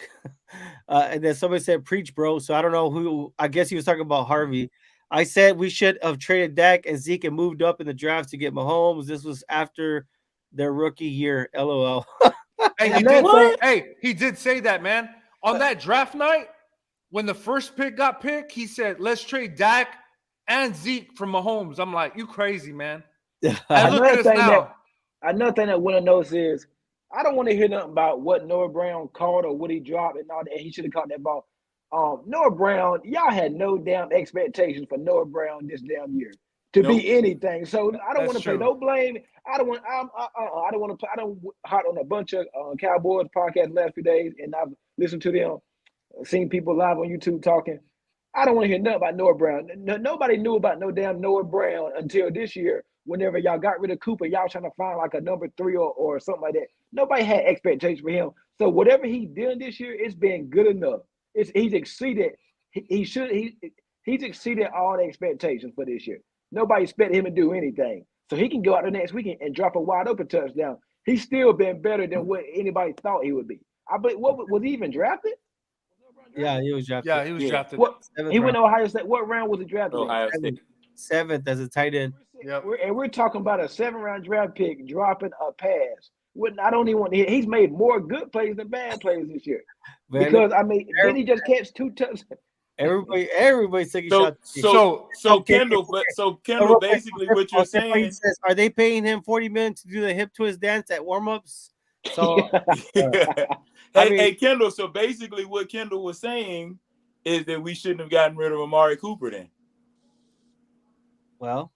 And then somebody said, preach, bro. So I don't know who, I guess he was talking about Harvey. I said we should have traded Dak and Zeke and moved up in the draft to get Mahomes. This was after their rookie year. LOL. He did say that, man. On that draft night, when the first pick got picked, he said, let's trade Dak and Zeke from Mahomes. I'm like, you crazy, man. And look at us now. Another thing that Winner knows is I don't want to hear nothing about what Noah Brown caught or what he dropped and all that. He should have caught that ball. Noah Brown, y'all had no damn expectations for Noah Brown this damn year to be anything. So I don't want to play no blame. I don't want to play. I don't hot on a bunch of Cowboys podcasts the last few days, and I've listened to them, seen people live on YouTube talking. I don't want to hear nothing about Noah Brown. Nobody knew about no damn Noah Brown until this year. Whenever y'all got rid of Cooper, y'all trying to find like a number 3 or something like that. Nobody had expectations for him. So whatever he did this year, it's been good enough. He's exceeded. He's exceeded all the expectations for this year. Nobody expected him to do anything. So he can go out the next weekend and drop a wide open touchdown. He's still been better than what anybody thought he would be. I believe. What was he even drafted? Yeah, he was drafted. Yeah, he was drafted. He went to Ohio State. What round was he drafted? Ohio State. 7th as a tight end. Yep. We're talking about a 7th-round draft pick dropping a pass. I don't even want to hear. He's made more good plays than bad plays this year. Because I mean, then he just catch 2 touchdowns. Everybody's taking shots. So Kendall, basically what you're saying says, are they paying him $40 million to do the hip twist dance at warmups? So, hey Kendall. So basically, what Kendall was saying is that we shouldn't have gotten rid of Amari Cooper then. Well,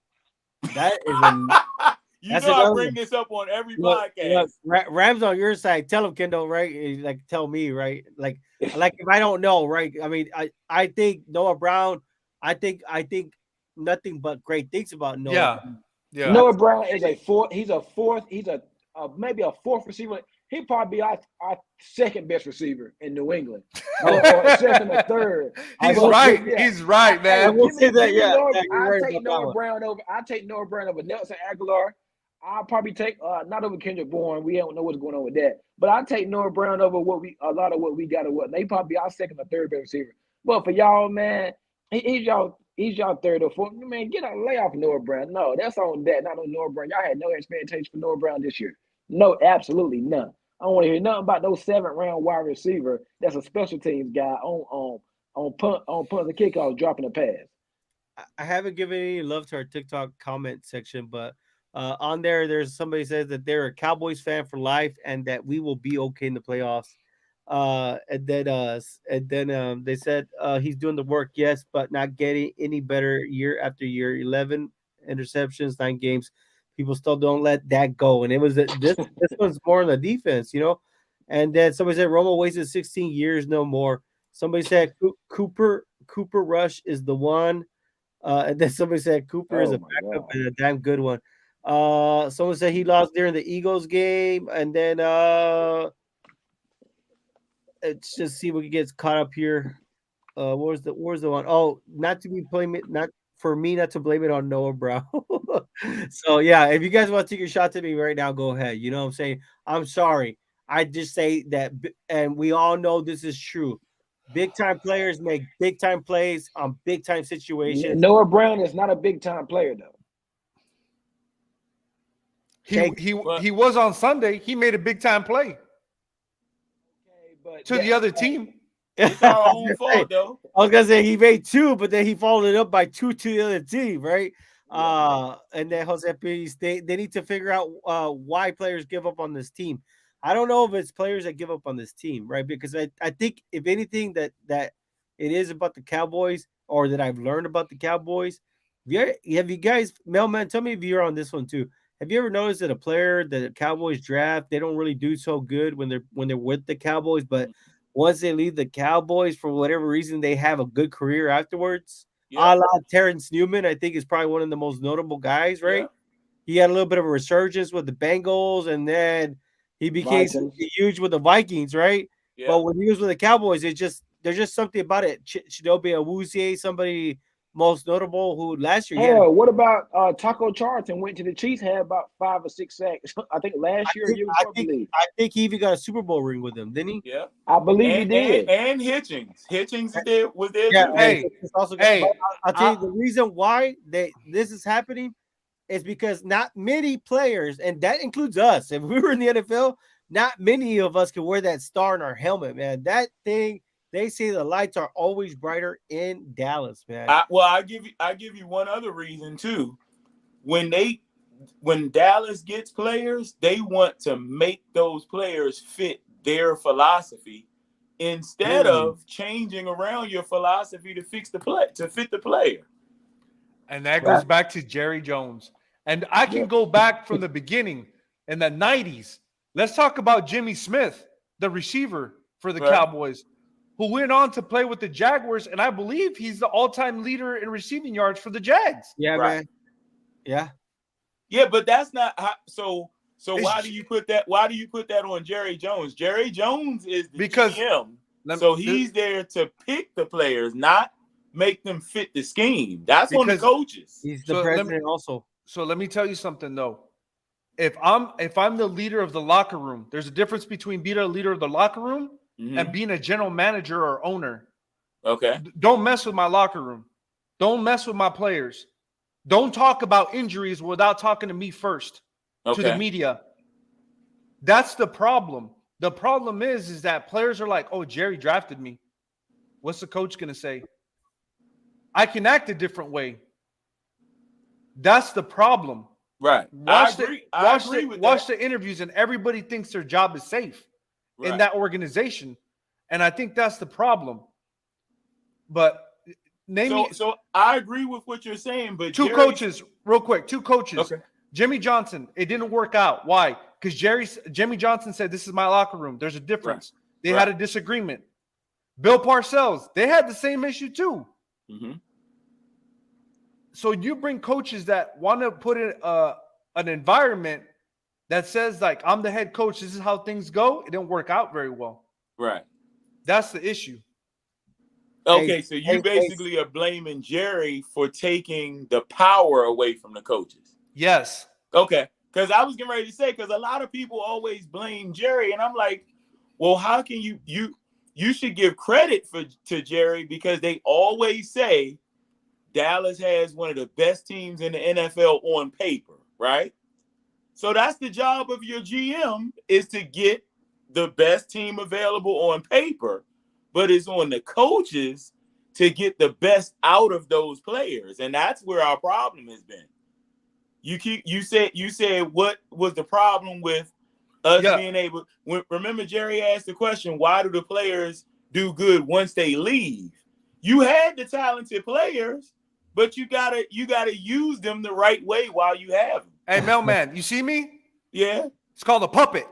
that is I bring this up on every podcast. Rams on your side. Tell him, Kendall, right? Like, tell me, right? Like if I don't know, right? I mean, I think Noah Brown. I think nothing but great things about Noah. Yeah. Noah Brown is a fourth. He's a fourth. He's maybe a fourth receiver. He'd probably be our second best receiver in New England, or second or third. He's right. He's right, man. I take Noah Brown over. I take Noah Brown over Nelson Aguilar. I'll probably take not over Kendrick Bourne. We don't know what's going on with that, but I take Noah Brown over a lot of what we got. They probably be our second or third best receiver. But for y'all, man, he's y'all third or fourth. Man, get a layoff Noah Brown. No, that's on that, not on Noah Brown. Y'all had no expectations for Noah Brown this year. No, absolutely none. I don't want to hear nothing about no 7th-round wide receiver that's a special teams guy on punts and kickoffs dropping a pass. I haven't given any love to our TikTok comment section, but on there's somebody says that they're a Cowboys fan for life and that we will be okay in the playoffs. And then they said he's doing the work, yes, but not getting any better year after year. 11 interceptions, 9 games. People still don't let that go. And it was this one's more on the defense, you know. And then somebody said Romo wasted 16 years, no more. Somebody said Cooper Rush is the one. And then somebody said Cooper is a backup and a damn good one. Someone said he lost during the Eagles game. And then let's just see if we can get caught up here. Where's the one? Oh, not to blame it on Noah Brown. So yeah, if you guys want to take your shot at me right now, go ahead. You know what I'm saying? I'm sorry. I just say that, and we all know this is true. Big time players make big time plays on big time situations. Noah Brown is not a big time player though. He was on Sunday. He made a big time play to the other team. It's our own fault, though. I was gonna say he made 2, but then he followed it up by 2 to the other team, right? And then Jose Pires, they need to figure out why players give up on this team. I don't know if it's players that give up on this team, right? Because I think if anything that it is about the Cowboys, or that I've learned about the Cowboys. Have you guys, Mailman, tell me if you're on this one too. Have you ever noticed that a player that the Cowboys draft, they don't really do so good when they're with the Cowboys, but once they leave the Cowboys for whatever reason, they have a good career afterwards? Yeah. A la Terrence Newman, I think is probably one of the most notable guys, right? Yeah. He had a little bit of a resurgence with the Bengals, and then he became huge with the Vikings, right? Yeah. But when he was with the Cowboys, there's just something about it. Shinobi Awuzie, somebody most notable who last year he had. What about Taco Charlton? Went to the Chiefs, had about 5 or 6 sacks. I think last year, I think he even got a Super Bowl ring with him, didn't he? Yeah. I believe he did. And Hitchings. Hitchings was there Yeah, too. I'll tell you the reason why this is happening is because not many players, and that includes us, if we were in the NFL, not many of us can wear that star in our helmet, man. That thing, they say the lights are always brighter in Dallas, man. I give you one other reason too. When Dallas gets players, they want to make those players fit their philosophy instead of changing around your philosophy to fit the player. And that goes back to Jerry Jones. And I can go back from the beginning in the 90s. Let's talk about Jimmy Smith, the receiver for the Cowboys, who went on to play with the Jaguars, and I believe he's the all-time leader in receiving yards for the Jags. Yeah, man. Yeah. Yeah, but that's not how, so why do you put that on Jerry Jones? Jerry Jones is the GM. So he's there to pick the players, not make them fit the scheme. That's on the coaches. He's the president also. So let me tell you something though. If I'm the leader of the locker room, there's a difference between being a leader of the locker room and being a general manager or owner. Okay. Don't mess with my locker room. Don't mess with my players. Don't talk about injuries without talking to me first, to the media. That's the problem. The problem is that players are like, oh, Jerry drafted me. What's the coach going to say? I can act a different way. That's the problem. Right. Watch the interviews, and everybody thinks their job is safe in that organization. And I think that's the problem. But so I agree with what you're saying, but two coaches. Okay. Jimmy Johnson, it didn't work out. Why? Because Jimmy Johnson said, this is my locker room. There's a difference. They had a disagreement. Bill Parcells, they had the same issue too. Mm-hmm. So you bring coaches that want to put in an environment that says, like, I'm the head coach, this is how things go. It didn't work out very well. Right. That's the issue. Okay, so you basically are blaming Jerry for taking the power away from the coaches. Yes. Okay, because I was getting ready to say, because a lot of people always blame Jerry, and I'm like, well, how can you should give credit to Jerry, because they always say Dallas has one of the best teams in the NFL on paper, right? So that's the job of your GM, is to get the best team available on paper, but it's on the coaches to get the best out of those players. And that's where our problem has been. You said what was the problem with us being able, remember Jerry asked the question, why do the players do good once they leave? You had the talented players, but you gotta use them the right way while you have them. Hey, Mailman, you see me? Yeah. It's called a puppet.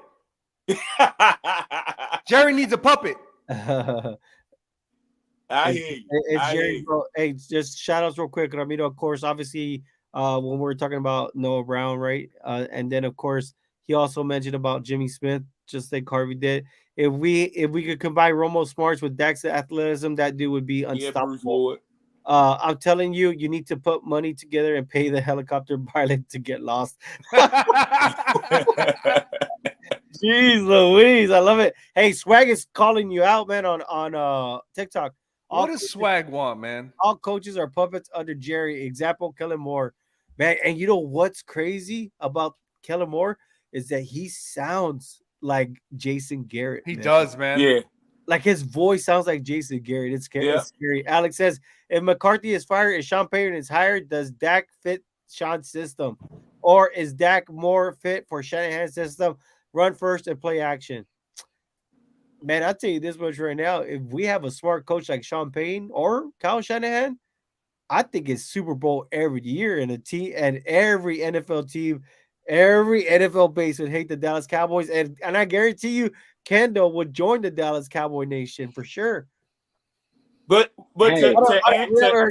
Jerry needs a puppet. I hear you. It's Jerry, bro. Hey, just shout outs real quick. I mean, of course, obviously, when we're talking about Noah Brown, right? And then, of course, he also mentioned about Jimmy Smith, just like Harvey did. If we could combine Romo Smarts with Dak's athleticism, that dude would be unstoppable. I'm telling you, you need to put money together and pay the helicopter pilot to get lost. Jeez Louise, I love it. Hey, Swag is calling you out, man, on TikTok. What does Swag want, man? All coaches are puppets under Jerry. Example, Kellen Moore. Man, and you know what's crazy about Kellen Moore is that he sounds like Jason Garrett. He does, man. Yeah. Like his voice sounds like Jason Garrett. It's scary. Yeah. It's scary. Alex says, if McCarthy is fired and Sean Payton is hired, does Dak fit Sean's system? Or is Dak more fit for Shanahan's system? Run first and play action. Man, I'll tell you this much right now. If we have a smart coach like Sean Payton or Kyle Shanahan, I think it's Super Bowl every year, and a team and every NFL team Every NFL base would hate the Dallas Cowboys, and I guarantee you, Kendall would join the Dallas Cowboy Nation for sure. But Hey, We never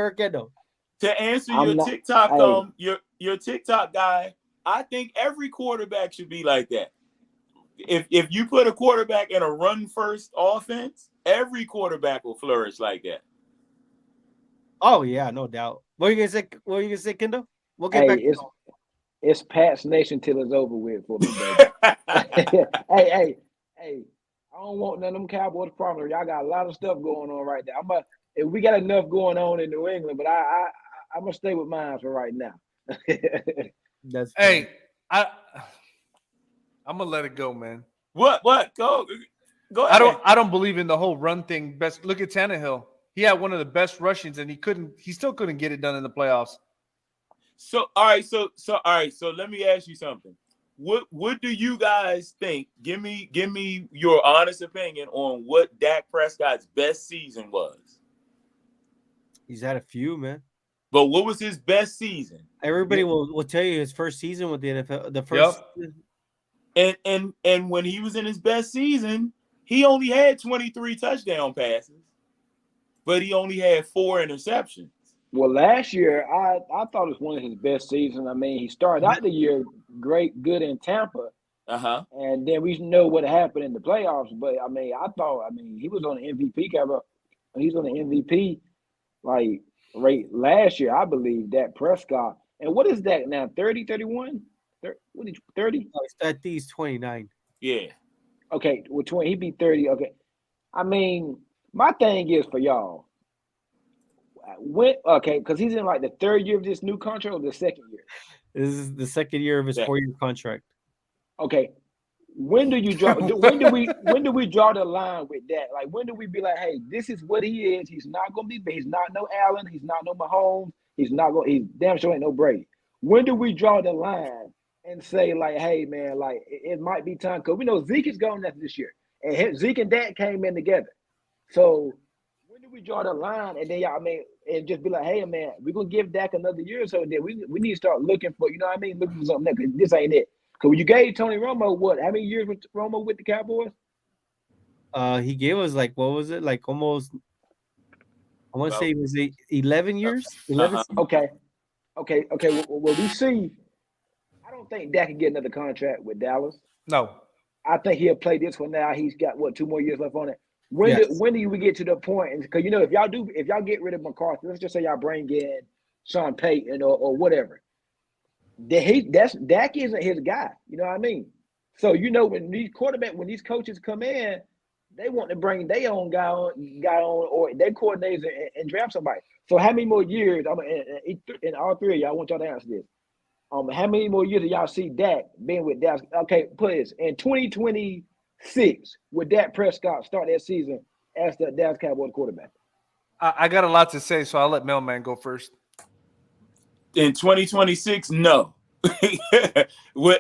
heard Kendall. To answer I'm your not. TikTok, Hey, your TikTok guy, I think every quarterback should be like that. If you put a quarterback in a run first offense, every quarterback will flourish like that. Oh yeah, no doubt. What are you gonna say? What are you gonna say, Kendall? We'll get hey, back. it's Pat's Nation till it's over with for me, baby. hey. I don't want none of them Cowboys problems. Y'all got a lot of stuff going on right now. If we got enough going on in New England, but I'm gonna stay with mine for right now. That's Hey, I'm gonna let it go, man. What? Go ahead. I don't believe in the whole run thing. Best look at Tannehill. He had one of the best rushings, and he still couldn't get it done in the playoffs. So all right, so let me ask you something. What do you guys think? Give me your honest opinion on what Dak Prescott's best season was. He's had a few, man. But what was his best season? Everybody will tell you his first season with the NFL. The first, and when he was in his best season, he only had 23 touchdown passes, but he only had 4 interceptions. Well, last year I thought it was one of his best seasons. I mean, he started out the year good in Tampa. And then we know what happened in the playoffs. But I mean, he was on the MVP cover. He's on the MVP like rate last year, I believe, Dak Prescott. And what is that now? 30, 31? 30? I think he's 29. Yeah. Okay, well, 20, he'd be 30. Okay. I mean, my thing is for y'all. Because he's in like the third year of this new contract or the second year? This is the second year of his 4-year contract. Okay. When do you draw? when do we draw the line with that? Like, when do we be like, hey, this is what he is. He's not gonna be. He's not no Allen. He's not no Mahomes. He's damn sure ain't no Brady. When do we draw the line and say like, hey man, like it might be time? Because we know Zeke is going after this year, and Zeke and Dak came in together. So when do we draw the line? And then and just be like, hey man, we're gonna give Dak another year or so. Then we need to start looking for, looking for something else. This ain't it. Because when you gave Tony Romo how many years with Romo with the Cowboys? He gave us like, what was it? Like almost, I want to say it was 11 years. 11. Okay. Well, we see. I don't think Dak can get another contract with Dallas. No. I think he'll play this one now. He's got 2 more years left on it. When do we get to the point? Because if y'all get rid of McCarthy, let's just say y'all bring in Sean Payton or whatever. Dak isn't his guy. You know what I mean? So when these coaches come in, they want to bring their own guy on or their coordinators and draft somebody. So how many more years? And all three of y'all, I want y'all to answer this. How many more years do y'all see Dak being with Dallas? Okay, put this in 2026. Would Dak Prescott start that season as the Dallas Cowboys quarterback? I got a lot to say, so I'll let Mailman go first. In 2026, no.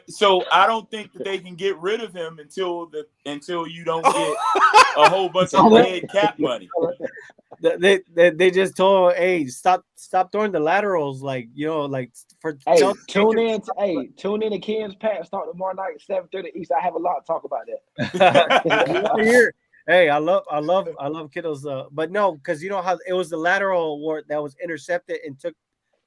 So I don't think that they can get rid of him until you don't get a whole bunch of dead cap money. They just told him, hey, stop throwing the laterals, tune in to Ken's Pat start tomorrow night 7:30 East. I have a lot to talk about that. Hey, I love Kittle's, but no, because you know how it was the lateral award that was intercepted and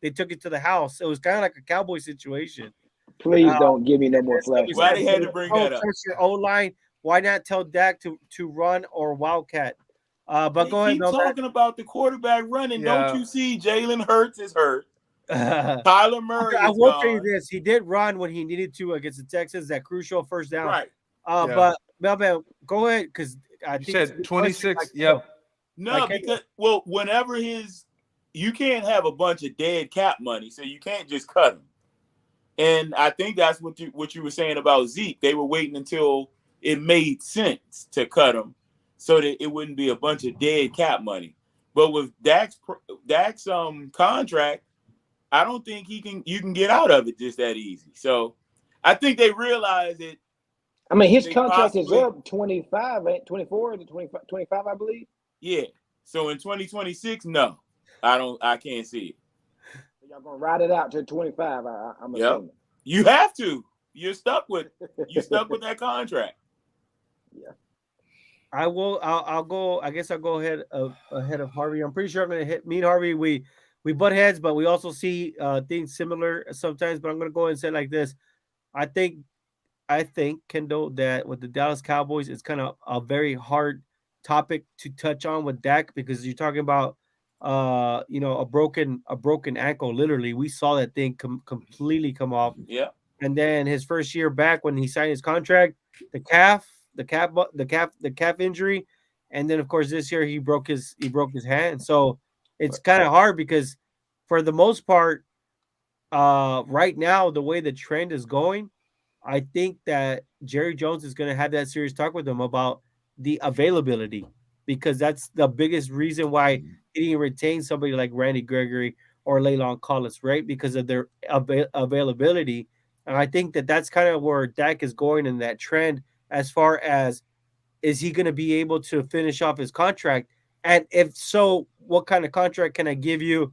they took it to the house. It was kind of like a Cowboy situation. Please don't give me no more flash. Why they had to bring that up? Your O-line. Why not tell Dak to run or wildcat? But go ahead. Keep talking about the quarterback running. Yeah. Don't you see Jalen Hurts is hurt? Kyler Murray. I will tell you this: he did run when he needed to against the Texans. That crucial first down. Right. But Melvin, go ahead because I think said 26. Yep. No, because whenever you can't have a bunch of dead cap money, so you can't just cut him. And I think that's what you were saying about Zeke. They were waiting until it made sense to cut him, so that it wouldn't be a bunch of dead cap money. But with Dak's contract, I don't think you can get out of it just that easy. So I think they realize it. I mean, his contract is up 25, 24 to 25, I believe. Yeah. So in 2026, no, I can't see it. Y'all gonna ride it out to 25. I'm assuming. You have to. You're stuck with that contract. Yeah. I'll go. I guess I'll go ahead of Harvey. I'm pretty sure I'm going to meet Harvey. We butt heads, but we also see things similar sometimes. But I'm going to go ahead and say it like this. I think Kendall that with the Dallas Cowboys, it's kind of a very hard topic to touch on with Dak because you're talking about a broken ankle. Literally, we saw that thing completely come off. Yeah. And then his first year back when he signed his contract, the calf injury, and then of course this year he broke his hand. So it's kind of hard because for the most part, right now the way the trend is going, I think that Jerry Jones is going to have that serious talk with him about the availability because that's the biggest reason why he didn't retain somebody like Randy Gregory or Leylon Collins, right? Because of their availability. And I think that that's kind of where Dak is going in that trend as far as is he going to be able to finish off his contract? And if so, what kind of contract can I give you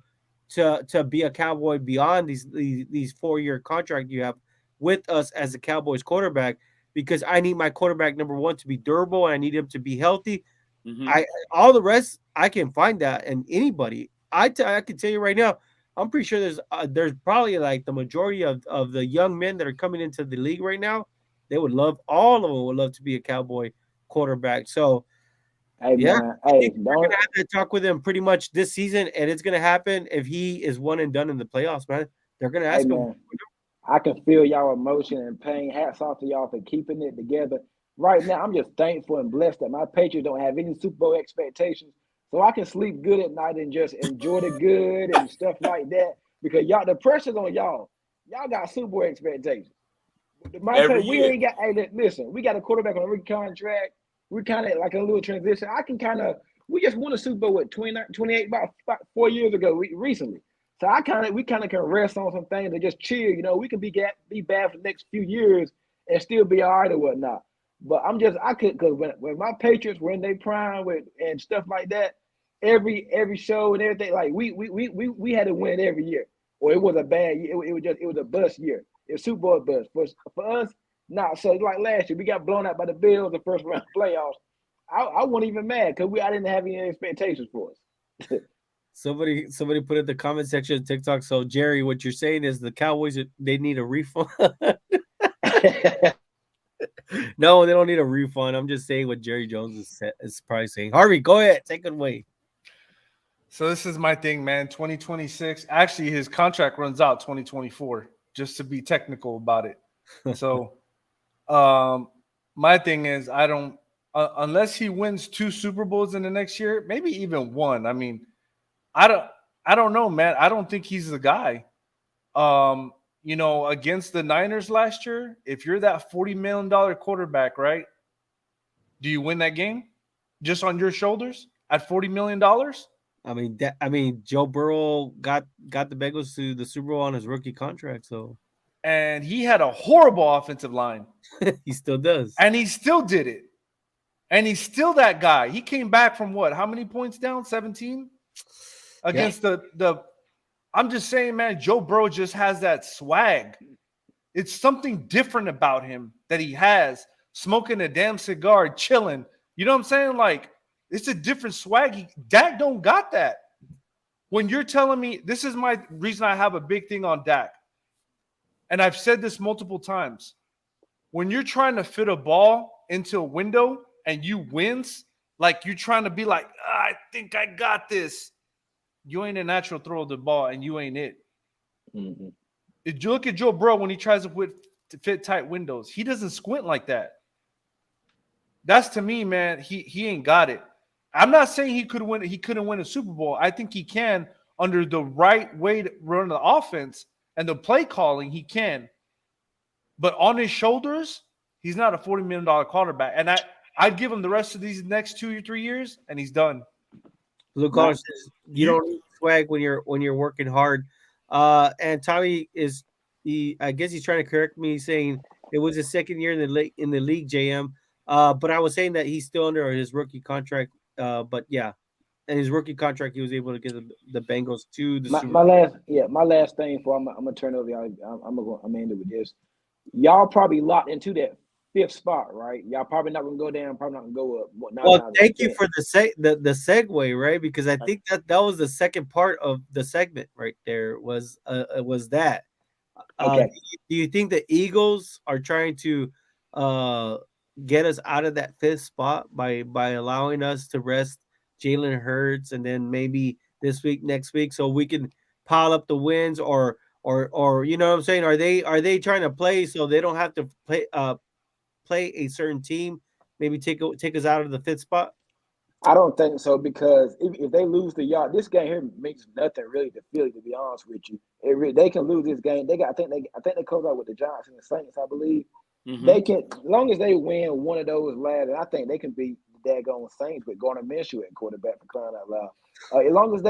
to be a Cowboy beyond these 4-year contract you have with us as a Cowboys quarterback? Because I need my quarterback number one to be durable and I need him to be healthy. Mm-hmm. All the rest I can find that in anybody. I can tell you right now, I'm pretty sure there's probably like the majority of the young men that are coming into the league right now. They would love all of them would love to be a Cowboy quarterback. So Hey yeah, man, I hey, think we're gonna have to talk with him pretty much this season, and it's gonna happen if he is one and done in the playoffs, man. They're gonna ask him. man, I can feel y'all emotion and pain. Hats off to y'all for keeping it together. Right now, I'm just thankful and blessed that my Patriots don't have any Super Bowl expectations, so I can sleep good at night and just enjoy the good and stuff like that. Because y'all, the pressure's on y'all. Y'all got Super Bowl expectations. We ain't got. Hey, listen, we got a quarterback on a rookie contract. We're kind of like a little transition. We just won a Super Bowl with 28 about 4 years ago recently. So we kind of can rest on some things and just chill. You know, we can be bad for the next few years and still be all right or whatnot. But because when my Patriots were in their prime and stuff like that, every show and everything, like we had to win every year, or it was a bad year. It was a bust year. It was Super Bowl bust. For us, nah. So like last year, we got blown out by the Bills the first round playoffs. I wasn't even mad because I didn't have any expectations for us. Somebody put in the comment section of TikTok. So Jerry, what you're saying is the Cowboys they need a refund. No, they don't need a refund. I'm just saying what Jerry Jones is probably saying. Harvey, go ahead, take it away. So this is my thing, man. 2026. Actually, his contract runs out 2024. Just to be technical about it. So, my thing is, I don't unless he wins 2 Super Bowls in the next year, maybe even one. I mean, I don't know, man. I don't think he's the guy. Against the Niners last year, if you're that $40 million quarterback, right? Do you win that game just on your shoulders at $40 million? I mean, Joe Burrow got the Bengals to the Super Bowl on his rookie contract, so and he had a horrible offensive line. He still does, and he still did it. And he's still that guy. He came back from what? How many points down? 17 against the. I'm just saying, man. Joe Burrow just has that swag. It's something different about him that he has. Smoking a damn cigar, chilling. You know what I'm saying? Like, it's a different swag. Dak don't got that. When you're telling me, this is my reason I have a big thing on Dak. And I've said this multiple times. When you're trying to fit a ball into a window and you wins, like you're trying to be like, I think I got this. You ain't a natural throw of the ball and you ain't it. Mm-hmm. If you look at Joe Burrow when he tries to fit tight windows, he doesn't squint like that. That's to me, man, he ain't got it. I'm not saying he couldn't win a Super Bowl. I think he can under the right way to run the offense and the play calling, he can. But on his shoulders, he's not a $40 million quarterback. And I'd give him the rest of these next 2 or 3 years, and he's done. Luke Collins says you don't need swag when you're working hard. And Tommy I guess he's trying to correct me, saying it was his second year in the league, JM. But I was saying that he's still under his rookie contract. But yeah. and his rookie contract, he was able to get the Bengals to the Super My Bowl. my last thing for I'm gonna turn over. I'm gonna end it with this. Y'all probably locked into that 5th spot, right? Y'all probably not gonna go down. Probably not gonna go up. Well, thank you for the segue, right? Because I think that was the second part of the segment right there was that. Okay. Do you think the Eagles are trying to get us out of that 5th spot by allowing us to rest Jalen Hurts and then maybe this week, next week, so we can pile up the wins, or you know what I'm saying? Are they trying to play so they don't have to play a certain team? Maybe take us out of the 5th spot. I don't think so, because if they lose the yard, this game here means nothing really to Philly. To be honest with you, they can lose this game. I think they close out with the Giants and the Saints, I believe. Mm-hmm. They can, as long as they win one of those last, and I think they can beat the daggone Saints with Gardner Minshew at quarterback, for crying out loud. As long as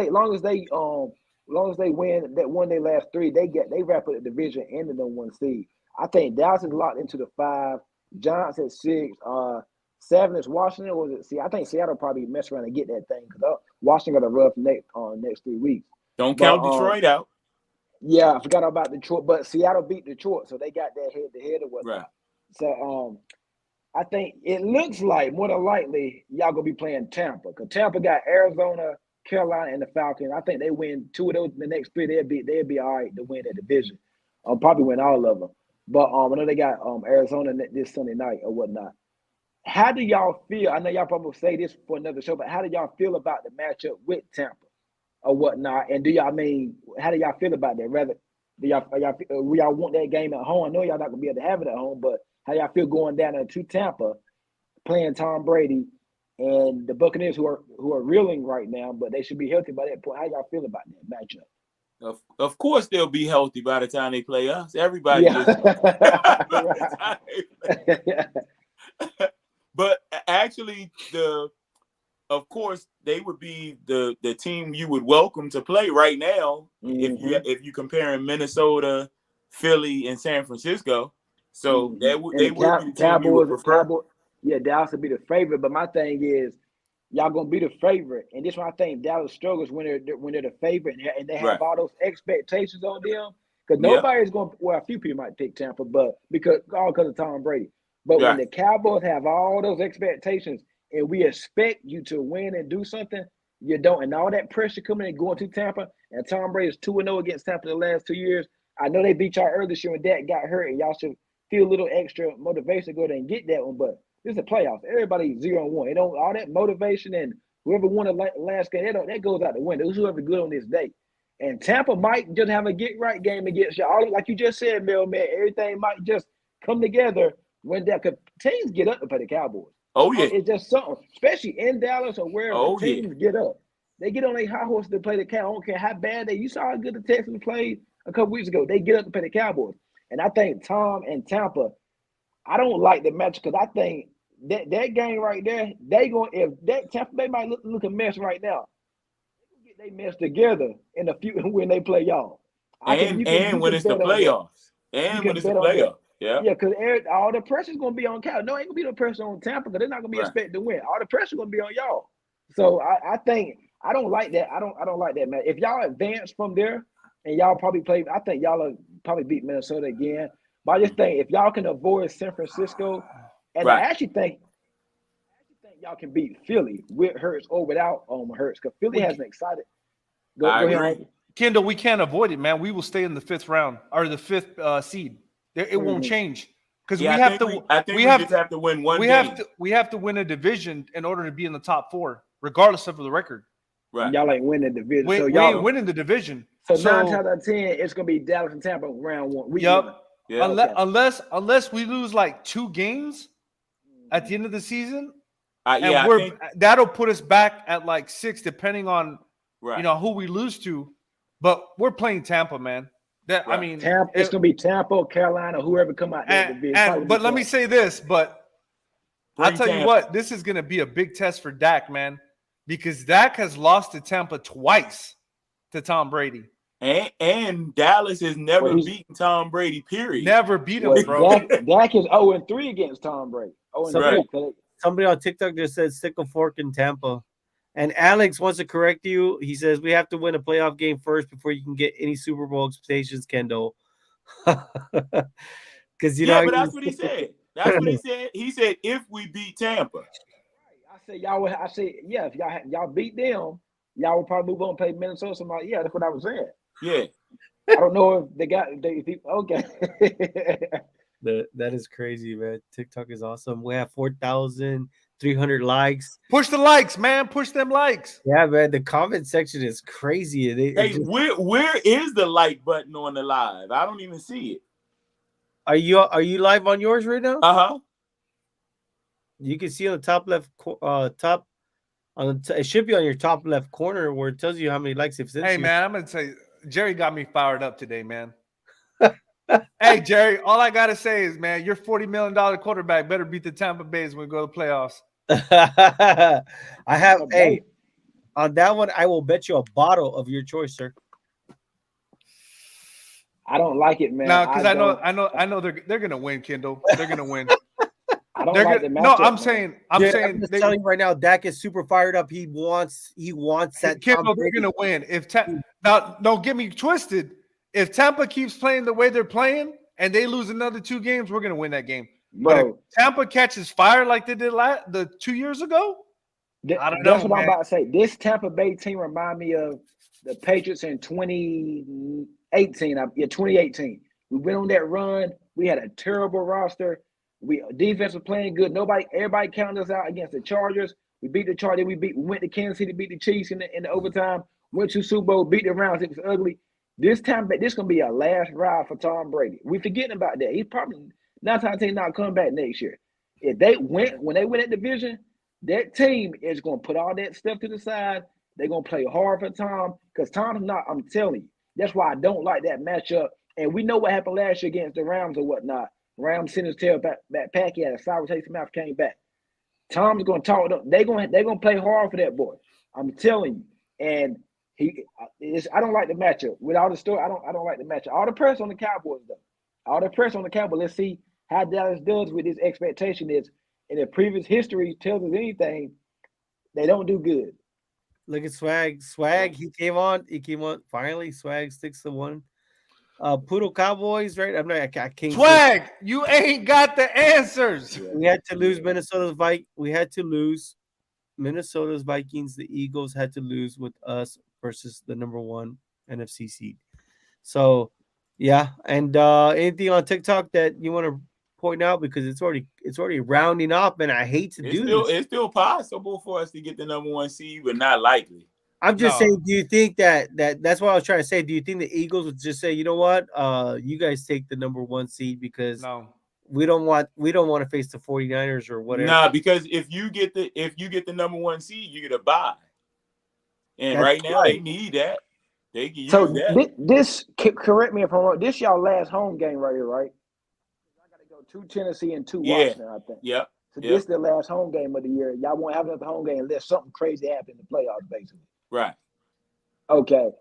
they win that one they last 3, they wrap up the division and the #1 seed. I think Dallas is locked into the 5, Giants at 6, 7 is Washington. Or was it? See, I think Seattle probably mess around and get that thing, because Washington got a rough next 3 weeks. Don't count Detroit out. Yeah, I forgot about Detroit, but Seattle beat Detroit, so they got that head-to-head or whatnot. Right. So I think it looks like more than likely y'all gonna be playing Tampa, because Tampa got Arizona, Carolina, and the Falcons. I think they win 2 of those in the next 3. They'll be all right to win that division. Probably win all of them. But I know they got Arizona this Sunday night or whatnot. How do y'all feel? I know y'all probably will say this for another show, but how do y'all feel about the matchup with Tampa or whatnot? And how do y'all feel about that? Rather, will y'all want that game at home? I know y'all not gonna be able to have it at home, but how y'all feel going down there to Tampa, playing Tom Brady and the Buccaneers, who are reeling right now, but they should be healthy by that point? How y'all feel about that matchup? Of course, they'll be healthy by the time they play us. Everybody But actually, of course, they would be the team you would welcome to play right now, if you comparing Minnesota, Philly, and San Francisco. So they would be the team you would prefer. Dallas would be the favorite. But my thing is, y'all gonna be the favorite, and this one I think Dallas struggles when they're the favorite, and they have all those expectations on them. Because nobody's going. Well, a few people might pick Tampa, but because of Tom Brady. But when the Cowboys have all those expectations and we expect you to win and do something, you don't. And all that pressure coming and going to Tampa, and Tom Brady is 2-0 against Tampa the last 2 years. I know they beat y'all earlier this year when Dak got hurt, and y'all should feel a little extra motivation to go there and get that one. But this is the playoffs. Everybody's 0-1. It don't all that motivation, and whoever won the last game, that goes out the window. It's whoever good on this day. And Tampa might just have a get-right game against y'all. Like you just said, Mel, man, everything might just come together when teams get up to play the Cowboys. Oh, yeah. It's just something, especially in Dallas or wherever teams get up. They get on their high horse to play the Cowboys. I don't care how bad you saw how good the Texans played a couple weeks ago. They get up to play the Cowboys. And I think Tom and Tampa, I don't like the match, because I think that game right there, Tampa Bay might look a mess right now. Get they mess together in a few when they play y'all. When it's the playoffs. Yeah, because all the pressure's gonna be on Cal. No, ain't gonna be no pressure on Tampa, because they're not gonna be expected to win. All the pressure's gonna be on y'all. So I think I don't like that. I don't like that, man. If y'all advance from there and y'all probably play, I think y'all will probably beat Minnesota again. But I just think if y'all can avoid San Francisco, and I actually think y'all can beat Philly with Hurts or without Hurts, because Philly hasn't excited. Go ahead. Kendall, we can't avoid it, man. We will stay in the 5th round or the 5th seed. It won't change, because we have to win one game. We have to win a division in order to be in the top 4, regardless of the record. Right. Y'all ain't winning the division. We ain't winning the division. So 9 times out of 10, it's gonna be Dallas and Tampa round 1. Unless we lose like 2 games at the end of the season, that'll put us back at like 6, depending on who we lose to. But we're playing Tampa, man. I mean, Tampa. It's gonna be Tampa, Carolina, whoever come out there. But let me say this, I'll tell you what, this is gonna be a big test for Dak, man, because Dak has lost to Tampa twice to Tom Brady. And Dallas has never beaten Tom Brady, period. Never beat him, bro. Dak is 0-3 against Tom Brady. 0-3. Somebody on TikTok just said stick a fork in Tampa. And Alex wants to correct you. He says we have to win a playoff game first before you can get any Super Bowl expectations, Kendall. Because Yeah, but that's what he said. That's what he said. He said if we beat Tampa. I said y'all. I said yeah. If y'all beat them, y'all will probably move on and play Minnesota. Somebody, yeah, that's what I was saying. Yeah. I don't know if they got. Okay. That is crazy, man. TikTok is awesome. We have 4,300 likes. Push the likes, man. Push them likes. Yeah, man. The comment section is crazy. Hey, where is the like button on the live? I don't even see it. Are you live on yours right now? Uh-huh. You can see on the top left it should be on your top left corner where it tells you how many likes it's. Hey, man, I'm gonna say Jerry got me fired up today, man. Hey, Jerry, all I gotta say is, man, your $40 million quarterback better beat the Tampa Bays when we go to the playoffs. I have on that one. I will bet you a bottle of your choice, sir. I don't like it, man. No, because I know they're gonna win, Kendall. They're gonna win. I don't like the matchup. No, I'm saying I'm just telling you right now, Dak is super fired up. He wants that. Kendall, they're gonna win. Now, don't get me twisted. If Tampa keeps playing the way they're playing and they lose another 2 games, we're gonna win that game. Bro, but if Tampa catches fire like they did the 2 years ago, I don't know. That's what I'm about to say. This Tampa Bay team remind me of the Patriots in 2018. 2018. We went on that run. We had a terrible roster. Defense was playing good. Everybody counted us out against the Chargers. We beat the Chargers. We went to Kansas City, beat the Chiefs in the overtime. Went to Super Bowl, beat the Rams. It was ugly. This time, this gonna be a last ride for Tom Brady. We forgetting about that. He's probably 9 times 10 not coming back next year. If they win when they win that division, that team is gonna put all that stuff to the side. They're gonna play hard for Tom because Tom's not. I'm telling you, that's why I don't like that matchup. And we know what happened last year against the Rams or whatnot. Rams sent his tail back. He had a sour taste in his mouth, came back. Tom's gonna talk. They're gonna play hard for that boy. I'm telling you. And I don't like the matchup. With all the story, I don't like the matchup. All the press on the Cowboys though. All the press on the Cowboys. Let's see how Dallas does with this expectation is. And the previous history tells us anything, they don't do good. Look at Swag. Swag, he came on. Finally, Swag 6-1. Poodle Cowboys, right? I can't. Swag, you ain't got the answers. We had to lose We had to lose Minnesota's Vikings. The Eagles had to lose with us versus the number 1 NFC seed. So, yeah. And anything on TikTok that you want to point out, because it's already rounding up, and I hate to do this. It's still possible for us to get the number 1 seed, but not likely. I'm just saying, do you think that's what I was trying to say? Do you think the Eagles would just say, you know what, you guys take the number 1 seed because we don't want to face the 49ers or whatever? Nah, because if you get the number 1 seed, you get a bye. And right now they need that. They can use that. This correct me if I'm wrong. This y'all last home game right here, right? I got to go 2 Tennessee and 2 Washington, I think. Yeah. So this is the last home game of the year. Y'all won't have another home game unless something crazy happens in the playoffs, basically. Right. Okay.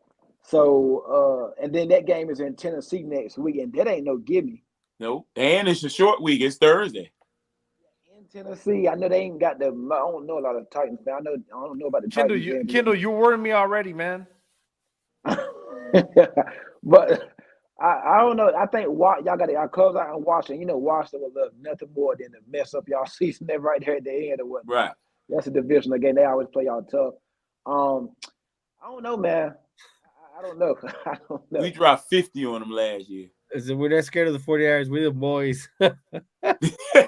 So and then that game is in Tennessee next week, and that ain't no gimme. Nope. And it's a short week. It's Thursday. In Tennessee, I know they ain't got I don't know a lot of Titans, but I don't know about the Titans. Kendall, you're worrying me already, man. But I don't know. I think y'all got our clubs out in Washington. You know, Washington would love nothing more than to mess up y'all season there right there at the end or what. Right. That's a divisional game. They always play y'all tough. I don't know, man. I don't know. We dropped 50 on them last year. We're not scared of the 49ers. We're the boys.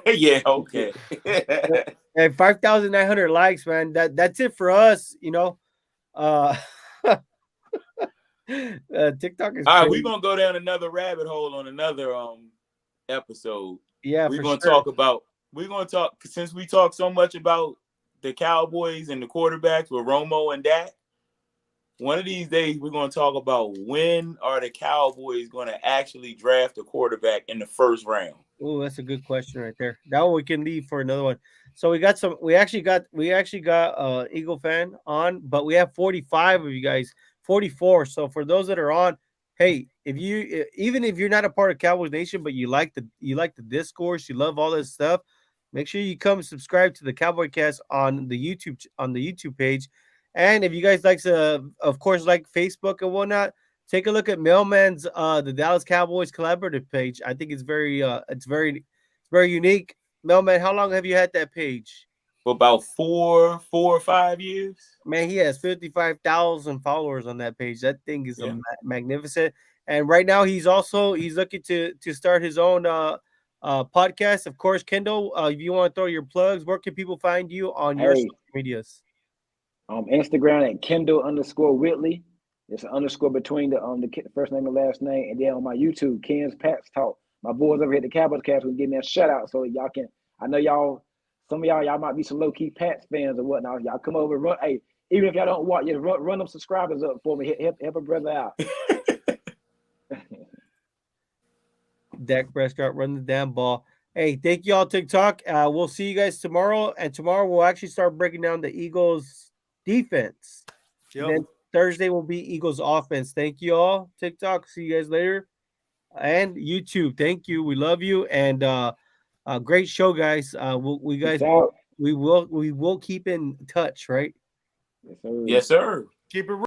Yeah, okay. And 5,900 likes, man. That's it for us, you know. TikTok is all right. We're gonna go down another rabbit hole on another episode. Yeah, we're gonna talk since we talk so much about the Cowboys and the quarterbacks with Romo and Dak. One of these days, we're going to talk about when are the Cowboys going to actually draft a quarterback in the first round. Oh, that's a good question right there. That one we can leave for another one. So we actually got Eagle fan on, but we have 45 of you guys, 44. So for those that are on, hey, even if you're not a part of Cowboys Nation, but you like the discourse, you love all this stuff, make sure you come subscribe to the Cowboy Cast on the YouTube page. And if you guys like to, of course, like Facebook and whatnot, take a look at Mailman's the Dallas Cowboys collaborative page. I think it's very unique. Mailman, how long have you had that page? For about 4 or 5 years. Man, he has 55,000 followers on that page. That thing is magnificent. And right now he's looking to start his own podcast. Of course, Kendall, if you want to throw your plugs, where can people find you on your social medias? Instagram at Kendall_Whitley. It's an underscore between the first name and last name. And then on my YouTube, Ken's Pats Talk. My boys over here at the Cowboys Cast will give me a shout out so y'all can. I know some of y'all might be some low key Pats fans or whatnot. Y'all come over and run. Hey, even if y'all don't watch, just run them subscribers up for me. Help a brother out. Dak Prescott run the damn ball. Hey, thank you all, TikTok. We'll see you guys tomorrow. And tomorrow we'll actually start breaking down the Eagles defense. Yep. And then Thursday will be Eagles offense. Thank you all, TikTok. See you guys later. And YouTube. Thank you. We love you. And great show, guys. We will keep in touch, right? Yes, sir. Yes, sir. Keep it